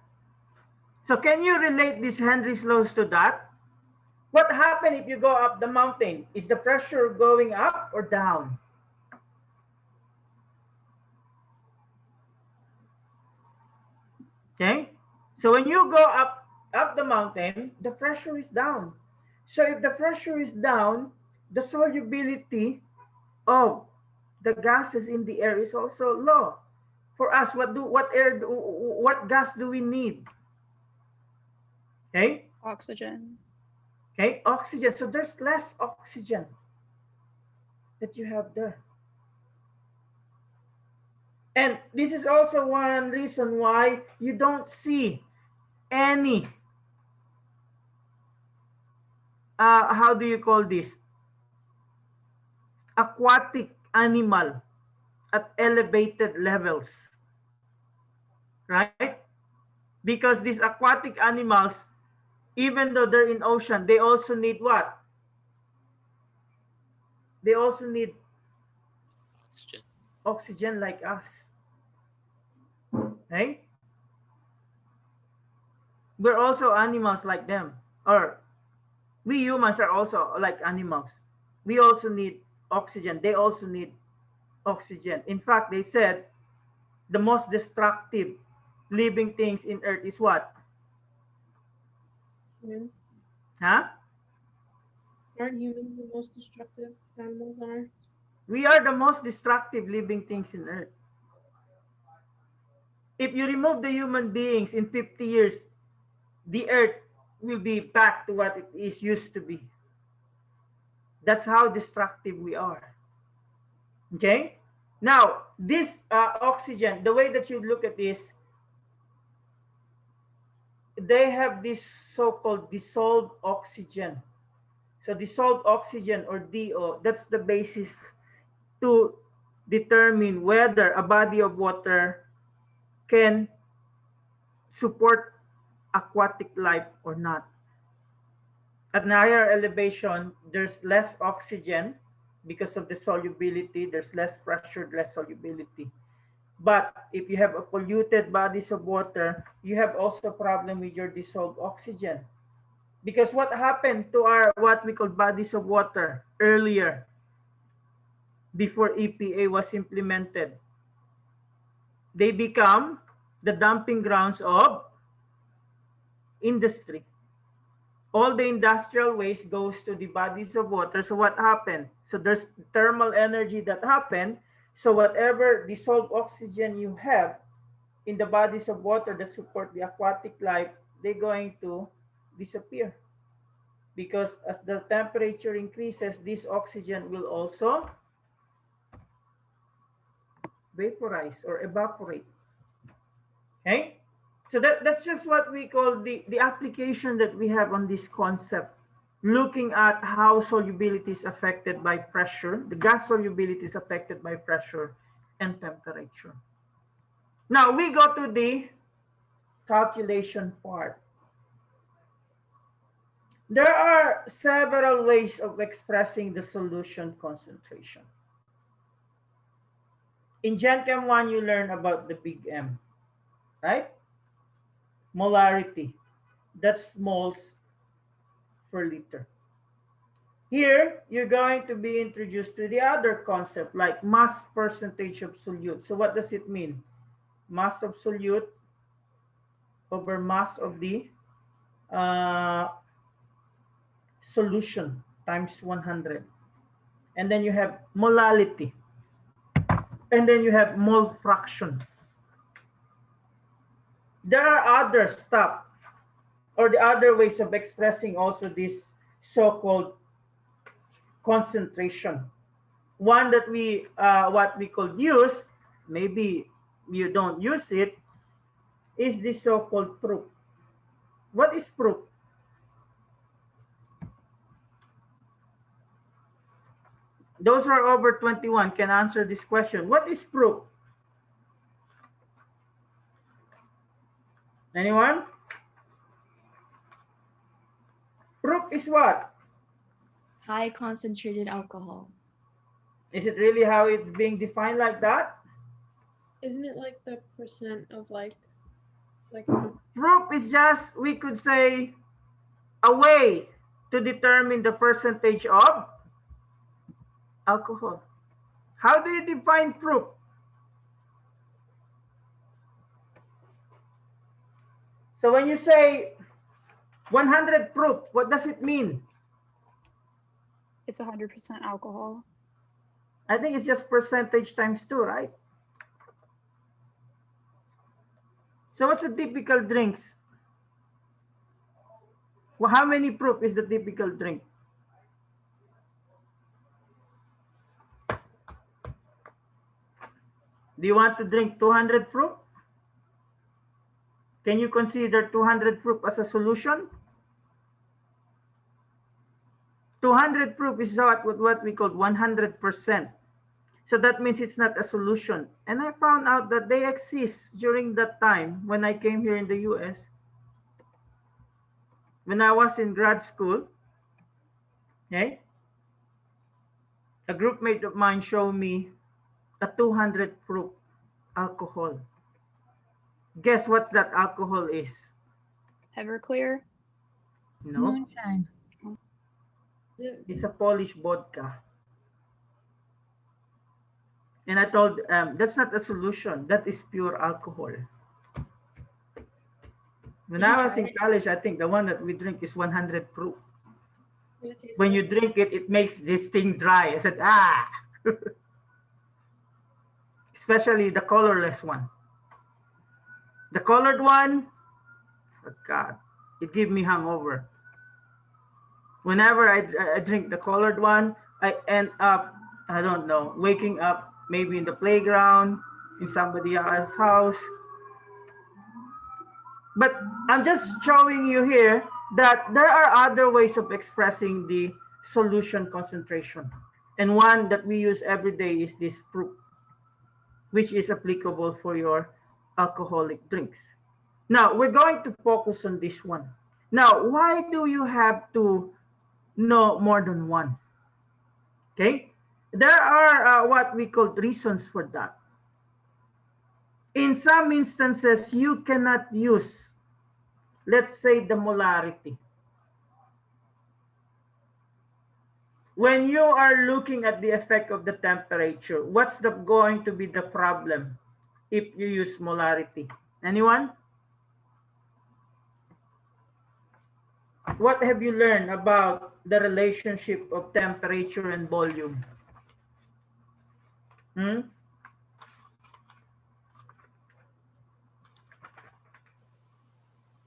So can you relate these Henry's laws to that? What happens if you go up the mountain? Is the pressure going up or down? Okay, so when you go up the mountain, the pressure is down. So if the pressure is down, the solubility of the gases in the air is also low. For us, what gas do we need? Okay, Oxygen. okay, oxygen. So there's less oxygen that you have there. And this is also one reason why you don't see any, how do you call this? Aquatic animal at elevated levels, right? Because these aquatic animals, even though they're in ocean, they also need what? They also need Oxygen. Oxygen like us. Okay? We're also animals like them. Or we humans are also like animals. We also need oxygen. They also need oxygen. In fact, they said the most destructive living things in Earth is what? Humans. Huh? Aren't humans the most destructive animals are? We are the most destructive living things in Earth. If you remove the human beings in 50 years, the Earth will be back to what it is used to be. That's how destructive we are. Okay. Now, this oxygen, the way that you look at this, they have this so-called dissolved oxygen. So dissolved oxygen, or DO, that's the basis to determine whether a body of water can support aquatic life or not. At an higher elevation, there's less oxygen because of the solubility. There's less pressure, less solubility. But if you have a polluted bodies of water, you have also a problem with your dissolved oxygen. Because what happened to our what we call bodies of water earlier, before EPA was implemented? They become the dumping grounds of industry. All the industrial waste goes to the bodies of water. So what happened? So there's thermal energy that happened. So whatever dissolved oxygen you have in the bodies of water that support the aquatic life, they're going to disappear. Because as the temperature increases, this oxygen will also vaporize or evaporate. Okay? So that's just what we call the application that we have on this concept, looking at how solubility is affected by pressure. The gas solubility is affected by pressure and temperature. Now we go to the calculation part. There are several ways of expressing the solution concentration. In Gen Chem 1, you learn about the big M, right? Molarity, that's moles per liter. Here, you're going to be introduced to the other concept like mass percentage of solute. So what does it mean? Mass of solute over mass of the solution times 100. And then you have molality. And then you have mole fraction. There are other stuff or the other ways of expressing also this so-called concentration. One that we what we could use, maybe you don't use it, is the so-called proof. What is proof? Those who are over 21 can answer this question. What is proof? Anyone? Proof is what? High concentrated alcohol. Is it really how it's being defined like that? Isn't it like the percent of like Proof is just, we could say, a way to determine the percentage of alcohol. How do you define proof? So when you say 100 proof, what does it mean? It's 100% alcohol. I think it's just percentage times 2, right? So what's the typical drinks? Well, how many proof is the typical drink? Do you want to drink 200 proof? Can you consider 200 proof as a solution? 200 proof is what we call 100%. So that means it's not a solution. And I found out that they exist during that time when I came here in the US. When I was in grad school, okay, a group mate of mine showed me a 200 proof alcohol. Guess what that alcohol is? Everclear. No, Moonshine. it's a Polish vodka. And I told that's not a solution. That is pure alcohol. When I was in college, I think the one that we drink is 100 proof. When you drink it, it makes this thing dry. I said, ah. Especially the colorless one. The colored one, oh God, it gives me hangover. Whenever I drink the colored one, I end up I don't know, waking up maybe in the playground, in somebody else's house. But I'm just showing you here that there are other ways of expressing the solution concentration. And one that we use every day is this proof, which is applicable for your alcoholic drinks. Now, we're going to focus on this one. Now, why do you have to know more than one? Okay, there are what we call reasons for that. In some instances, you cannot use, let's say, the molarity. When you are looking at the effect of the temperature, what's going to be the problem if you use molarity? Anyone? What have you learned about the relationship of temperature and volume?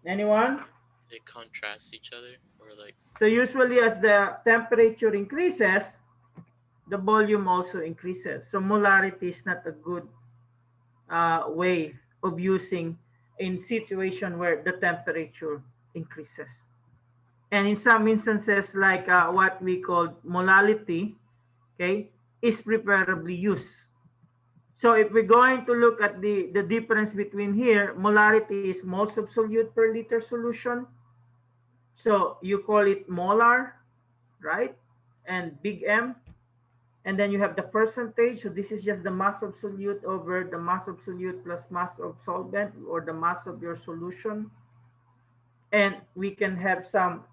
Anyone? They contrast each other, or like. So usually as the temperature increases, the volume also increases. So molarity is not a good way of using in situation where the temperature increases. And in some instances, like what we call molality, okay, is preferably used. So if we're going to look at the difference between here, molarity is moles of solute per liter solution. So you call it molar, right? And big M. And then you have the percentage. So this is just the mass of solute over the mass of solute plus mass of solvent, or the mass of your solution. And we can have some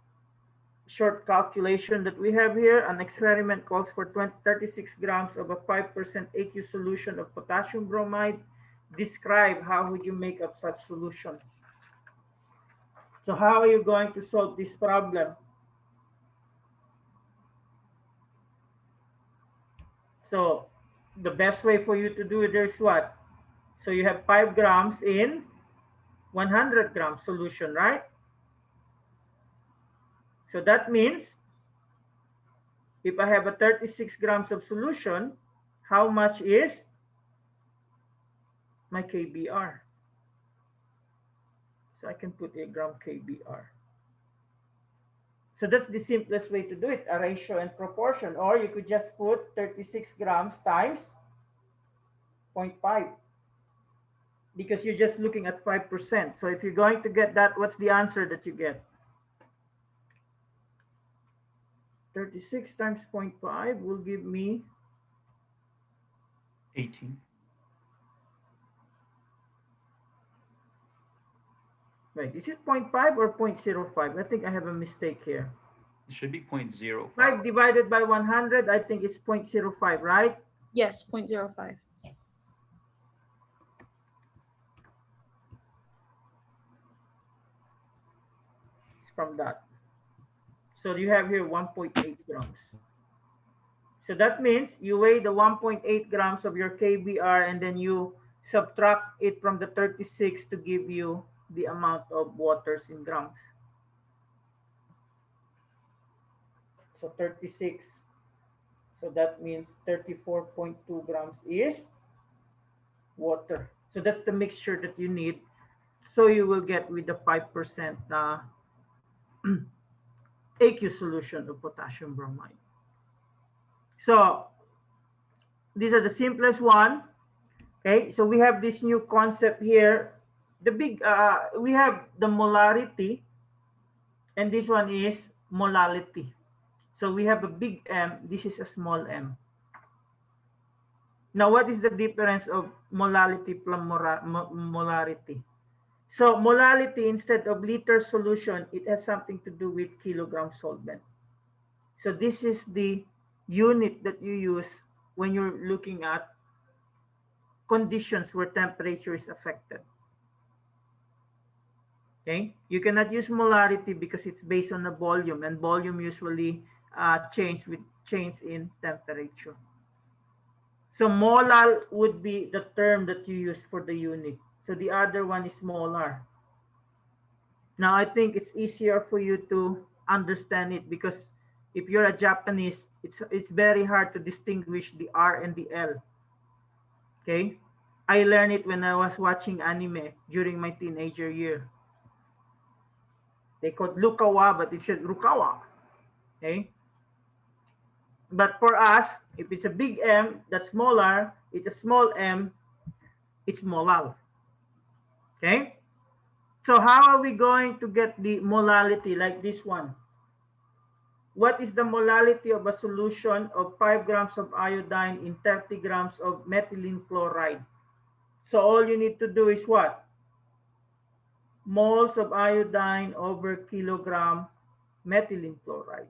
short calculation that we have here. An experiment calls for 36 grams of a 5% aqueous solution of potassium bromide. Describe how would you make up such solution. So how are you going to solve this problem? So the best way for you to do it is what? So you have 5 grams in 100 gram solution, right? So that means if I have a 36 grams of solution, how much is my KBR? So I can put a gram KBR. So that's the simplest way to do it, a ratio and proportion. Or you could just put 36 grams times 0.5, because you're just looking at 5%. So if you're going to get that, what's the answer that you get? 36 times 0.5 will give me 18. Wait, is it 0.5 or 0.05? I think I have a mistake here. It should be 0.05. 5 divided by 100, I think it's 0.05, right? Yes, 0.05. It's from that. So you have here 1.8 grams. So that means you weigh the 1.8 grams of your KBR, and then you subtract it from the 36 to give you the amount of waters in grams. So 36. So that means 34.2 grams is water. So that's the mixture that you need. So you will get with the 5% aqueous solution of potassium bromide. So these are the simplest one. Okay, so we have this new concept here. The big, we have the molarity, and this one is molality. So we have a big M, this is a small m. Now, what is the difference of molality plus molarity? So molality, instead of liter solution, it has something to do with kilogram solvent. So this is the unit that you use when you're looking at conditions where temperature is affected. Okay, you cannot use molarity because it's based on the volume, and volume usually change with change in temperature. So molal would be the term that you use for the unit. So the other one is molar. Now I think it's easier for you to understand it because If you're a Japanese, it's very hard to distinguish the R and the L. Okay? I learned it when I was watching anime during my teenager year. They called Lukawa, but it says Rukawa. Okay? But for us, if it's a big M that's molar, it's a small m, it's molal. Okay? So how are we going to get the molality like this one? What is the molality of a solution of 5 grams of iodine in 30 grams of methylene chloride? So all you need to do is what? Moles of iodine over kilogram methylene chloride.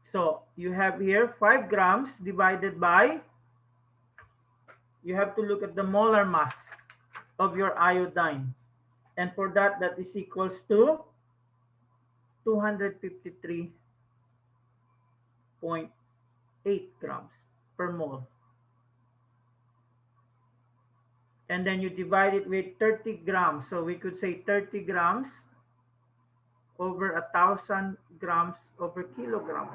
So you have here 5 grams divided by, you have to look at the molar mass of your iodine. And for that, that is equals to 253.8 grams per mole. And then you divide it with 30 grams. So we could say 30 grams over 1,000 grams over kilogram.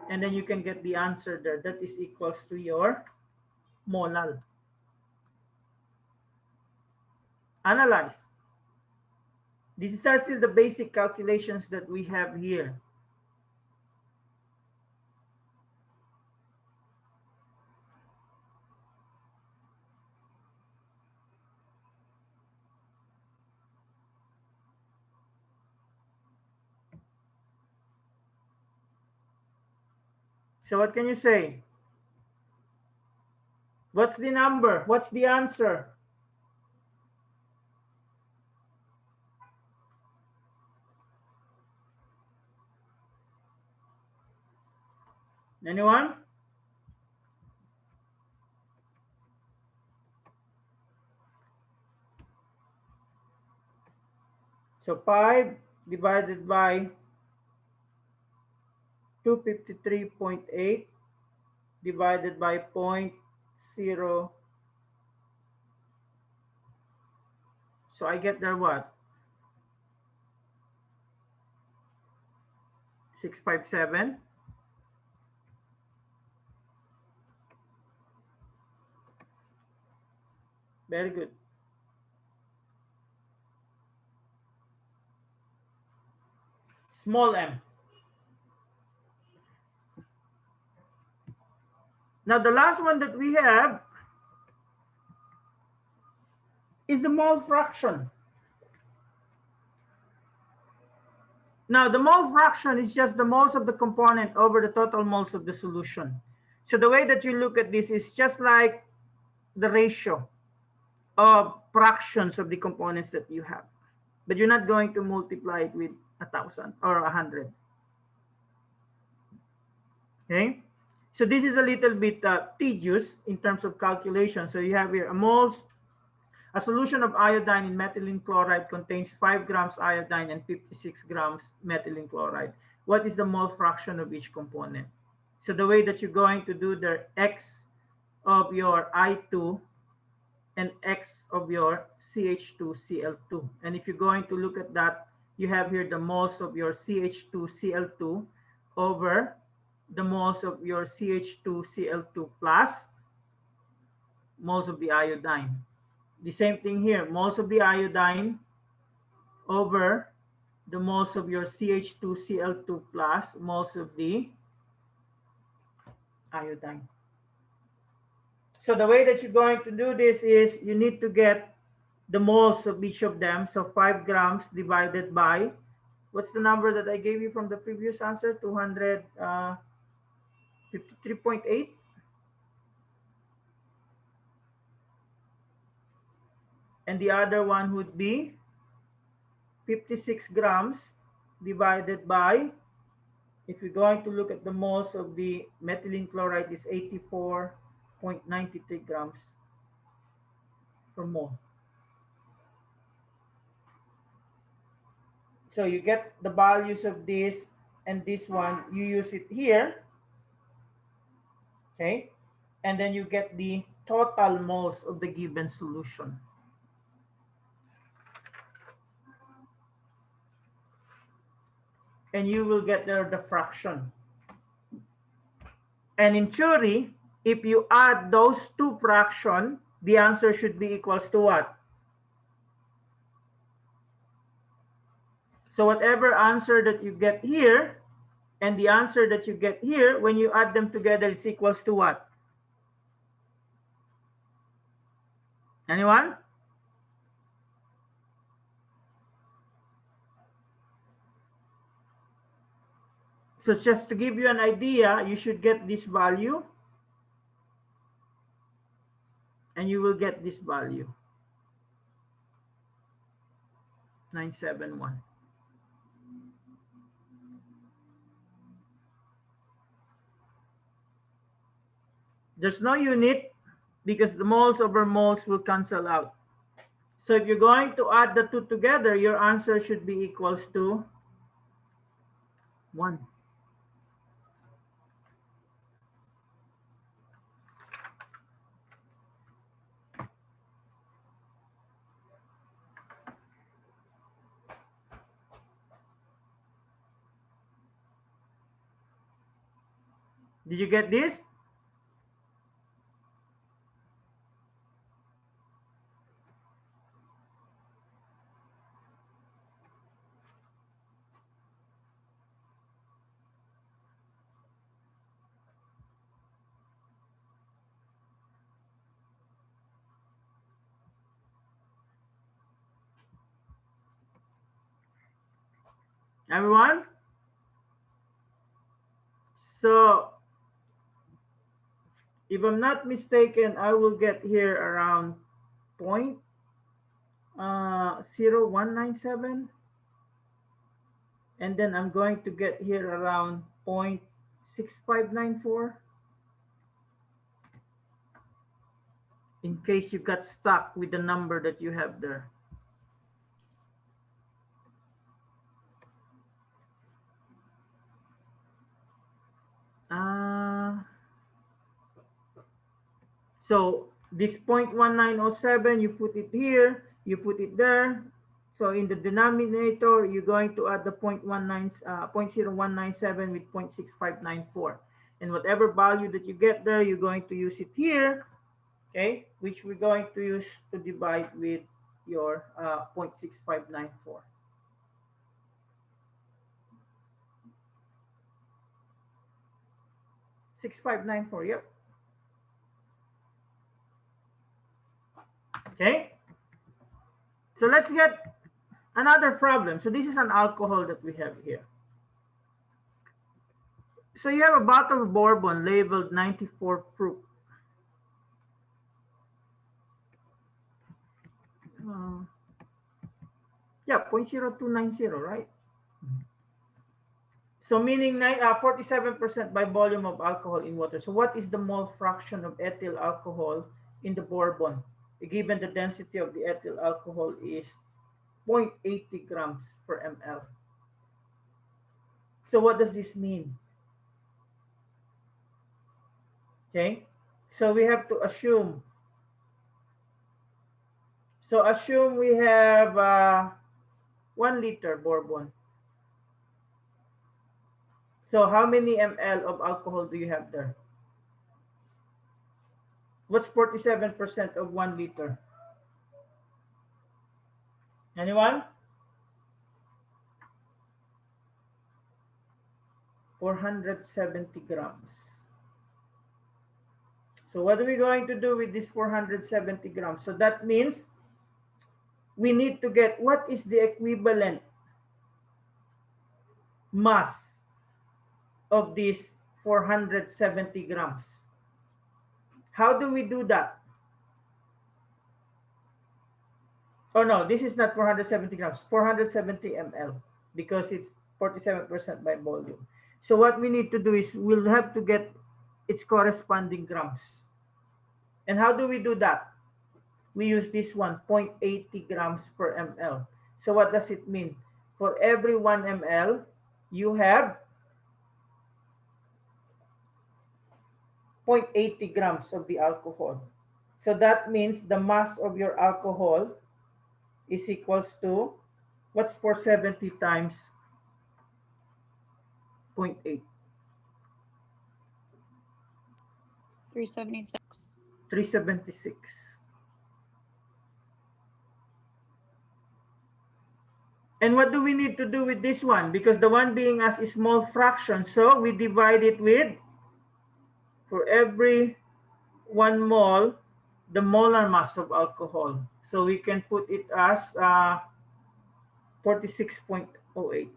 And then you can get the answer there. That is equals to your molal. Analyze. These are still the basic calculations that we have here. So what can you say? What's the number? What's the answer? Anyone? So 5 divided by 253.8 divided by 0.0. So I get there what? 657. Very good. Small m. Now the last one that we have is the mole fraction. Now the mole fraction is just the moles of the component over the total moles of the solution. So the way that you look at this is just like the ratio of fractions of the components that you have. But you're not going to multiply it with 1,000 or 100. Okay? So this is a little bit tedious in terms of calculation. So you have here a solution of iodine in methylene chloride contains 5 grams iodine and 56 grams methylene chloride. What is the mole fraction of each component? So the way that you're going to do the X of your I2 and X of your CH2Cl2. And if you're going to look at that, you have here the moles of your CH2Cl2 over the moles of your CH2Cl2 plus moles of the iodine. The same thing here, moles of the iodine over the moles of your CH2Cl2 plus moles of the iodine. So the way that you're going to do this is you need to get the moles of each of them. So 5 grams divided by, what's the number that I gave you from the previous answer? 253.8. And the other one would be 56 grams divided by, if we're going to look at the moles of the methylene chloride, is 84.93 grams per mole. So you get the values of this and this one, you use it here. Okay. And then you get the total moles of the given solution. and you will get there the fraction. And in theory, if you add those two fractions, the answer should be equals to what? So whatever answer that you get here and the answer that you get here, when you add them together, it's equals to what? Anyone? So just to give you an idea, you should get this value and you will get this value, 971. There's no unit because the moles over moles will cancel out. So if you're going to add the two together, your answer should be equals to 1. Did you get this? Everyone? So if I'm not mistaken, I will get here around 0.0197, and then I'm going to get here around 0.6594 in case you got stuck with the number that you have there. So this 0.1907, you put it here, you put it there. So in the denominator, you're going to add the 0.0197 with 0.6594. And whatever value that you get there, you're going to use it here, okay? Which we're going to use to divide with your 0.6594. Yep. Okay. So let's get another problem. So this is an alcohol that we have here. So you have a bottle of bourbon labeled 94 proof. Yeah, 0.0290, right? So meaning 47% by volume of alcohol in water. So what is the mole fraction of ethyl alcohol in the bourbon? Given the density of the ethyl alcohol is 0.80 grams per ml. So what does this mean? Okay, so we have to assume. So assume we have 1 liter bourbon. So how many ml of alcohol do you have there? What's 47% of 1 liter? Anyone? 470 grams. So what are we going to do with this 470 grams? So that means we need to get what is the equivalent mass of this 470 grams. How do we do that? Oh no, this is not 470 grams, 470 ml because it's 47% by volume. So what we need to do is we'll have to get its corresponding grams. And how do we do that? We use this one, 0.80 grams per ml. So what does it mean? For every 1 ml, you have 0.80 grams of the alcohol. So that means the mass of your alcohol is equals to, what's 470 times 0.8. 376. 376. And what do we need to do with this one? Because the one being as a small fraction, so we divide it with, for every 1 mole, the molar mass of alcohol. So we can put it as 46.08.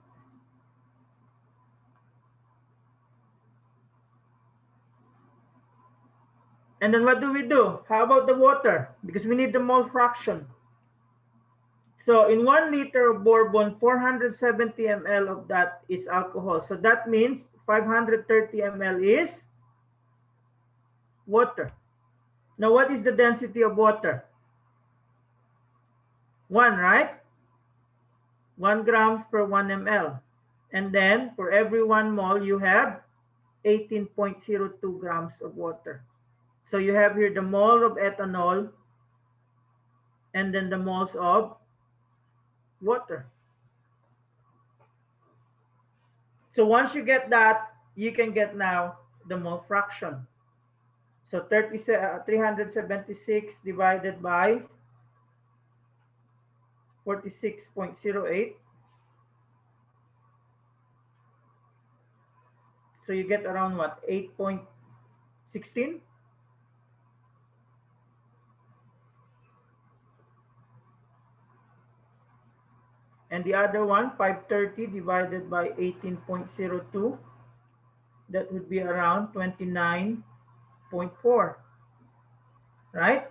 And then what do we do? How about the water? Because we need the mole fraction. So in 1 liter of bourbon, 470 ml of that is alcohol. So that means 530 ml is water. Now what is the density of water? 1, right? 1 grams per 1 ml. And then for every 1 mole, you have 18.02 grams of water. So you have here the mole of ethanol and then the moles of water. So once you get that, you can get now the mole fraction. So 376 divided by 46.08. So you get around what? 8.16? And the other one, 530 divided by 18.02, that would be around 29.4, right?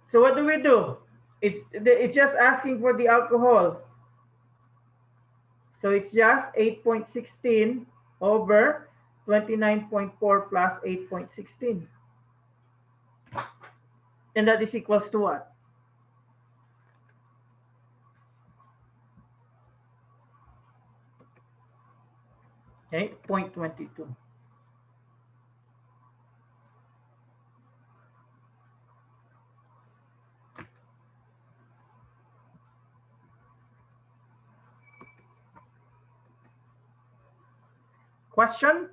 So what do we do? It's just asking for the alcohol. So it's just 8.16 over 29.4 plus 8.16. And that is equals to what? Okay, 0.22. Question?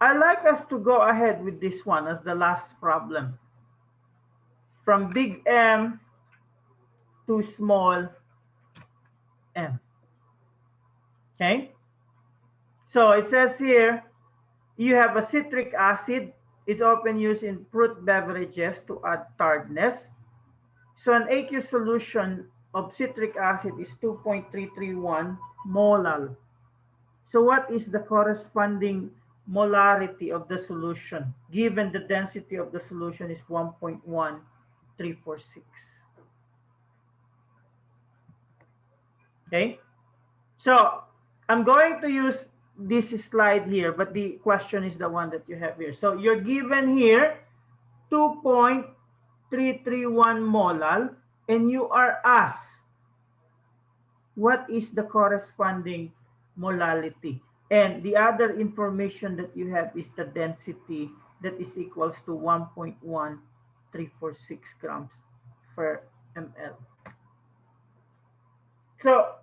I like us to go ahead with this one as the last problem. From big M to small m. Okay? So it says here, you have a citric acid. It's often used in fruit beverages to add tartness. So an aqueous solution of citric acid is 2.331 molal. So what is the corresponding molarity of the solution, given the density of the solution is 1.1346? Okay, so I'm going to use this slide here, but the question is the one that you have here. So you're given here 2.331 molal, and you are asked what is the corresponding molality. And the other information that you have is the density that is equals to 1.1346 grams per ml. So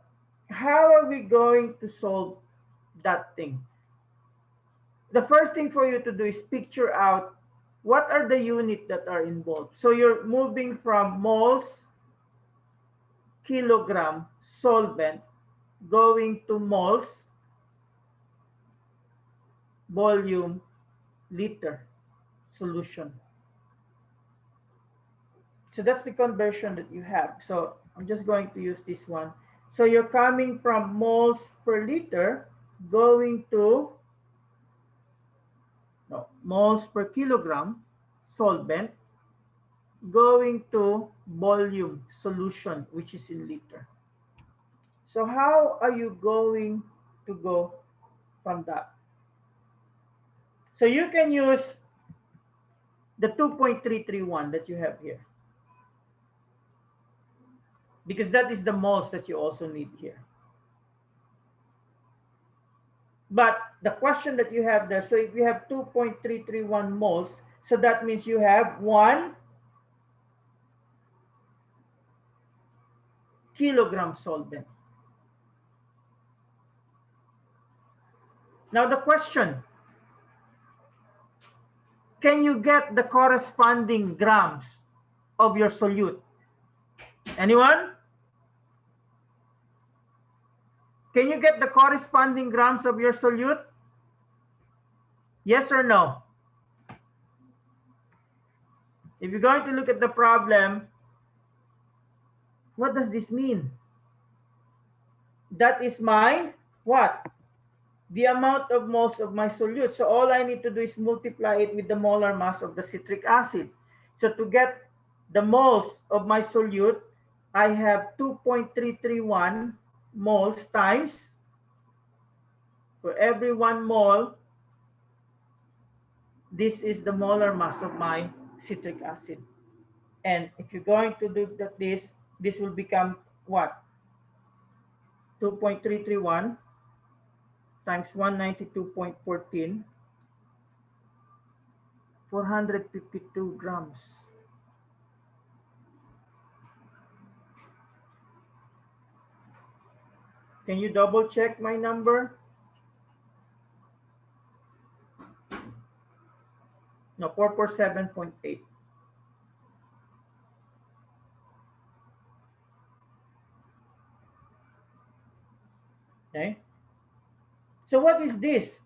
how are we going to solve that thing? The first thing for you to do is picture out what are the units that are involved. So you're moving from moles, kilogram, solvent, going to moles, volume, liter, solution. So that's the conversion that you have. So I'm just going to use this one. So you're coming from moles per liter, going to moles per kilogram, solvent, going to volume, solution, which is in liter. So how are you going to go from that? So you can use the 2.331 that you have here. Because that is the moles that you also need here. But the question that you have there, so if you have 2.331 moles, so that means you have 1 kilogram solvent. Now the question, can you get the corresponding grams of your solute? Anyone? Can you get the corresponding grams of your solute? Yes or no? If you're going to look at the problem, what does this mean? That is my what? The amount of moles of my solute. So all I need to do is multiply it with the molar mass of the citric acid. So to get the moles of my solute, I have 2.331 moles times, for every 1 mole, this is the molar mass of my citric acid. And if you're going to do that, this will become what? 2.331 times 192.14, 452 grams. Can you double check my number? No, 447.8. Okay. So what is this?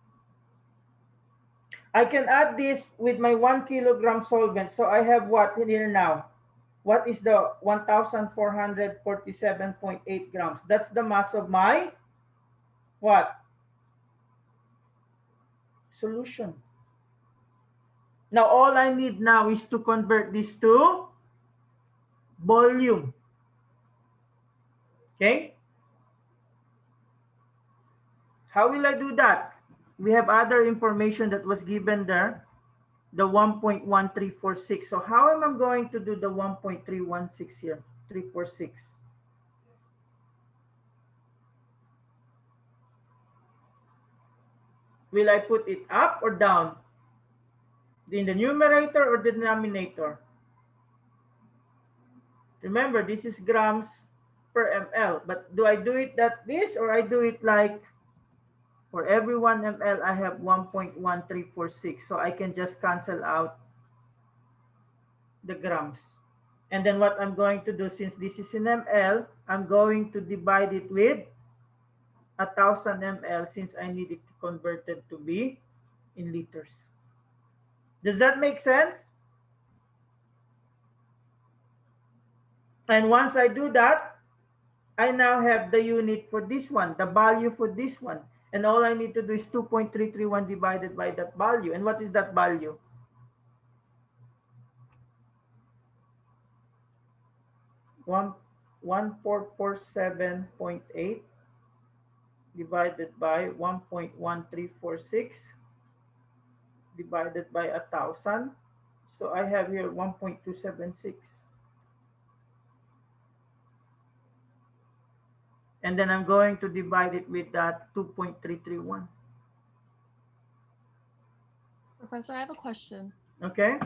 I can add this with my 1 kilogram solvent. So I have what here now? What is the 1,447.8 grams? That's the mass of my what? Solution. Now all I need now is to convert this to volume. Okay? How will I do that? We have other information that was given there, the 1.1346. So how am I going to do the 1.316 here? 346. Will I put it up or down? In the numerator or the denominator? Remember, this is grams per ml. But do I do it that this, or I do it like for every 1 ml, I have 1.1346. So I can just cancel out the grams. And then what I'm going to do, since this is in ml, I'm going to divide it with 1,000 ml since I need it converted to be in liters. Does that make sense? And once I do that, I now have the unit for this one, the value for this one. And all I need to do is 2.331 divided by that value. And what is that value? One 1447.8 divided by 1.1346 divided by 1,000. So I have here 1.276. And then I'm going to divide it with that 2.331. Professor, I have a question. Okay.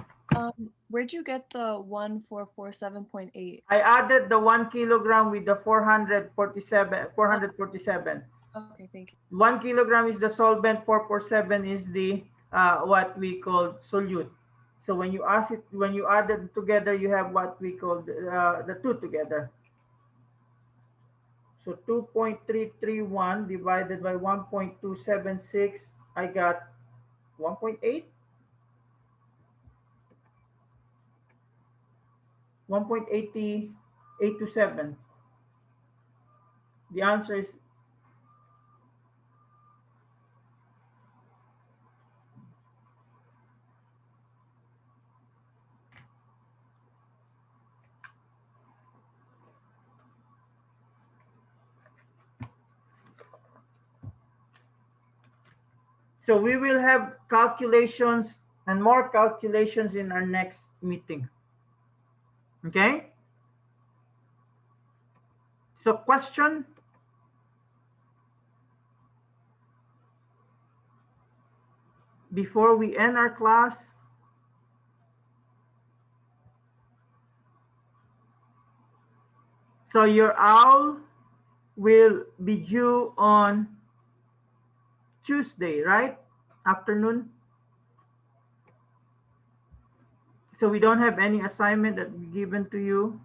Where'd you get the 1447.8? I added the 1 kilogram with the 447. Okay, thank you. 1 kilogram is the solvent, 447 is the what we call solute. So when you add it together, you have what we call the two together. So 2.331 divided by 1.276, I got 1.8. 1.827. The answer is so we will have calculations and more calculations in our next meeting. Okay? So question? Before we end our class? So your owl will be due on Tuesday, right? Afternoon. So we don't have any assignment that we given to you.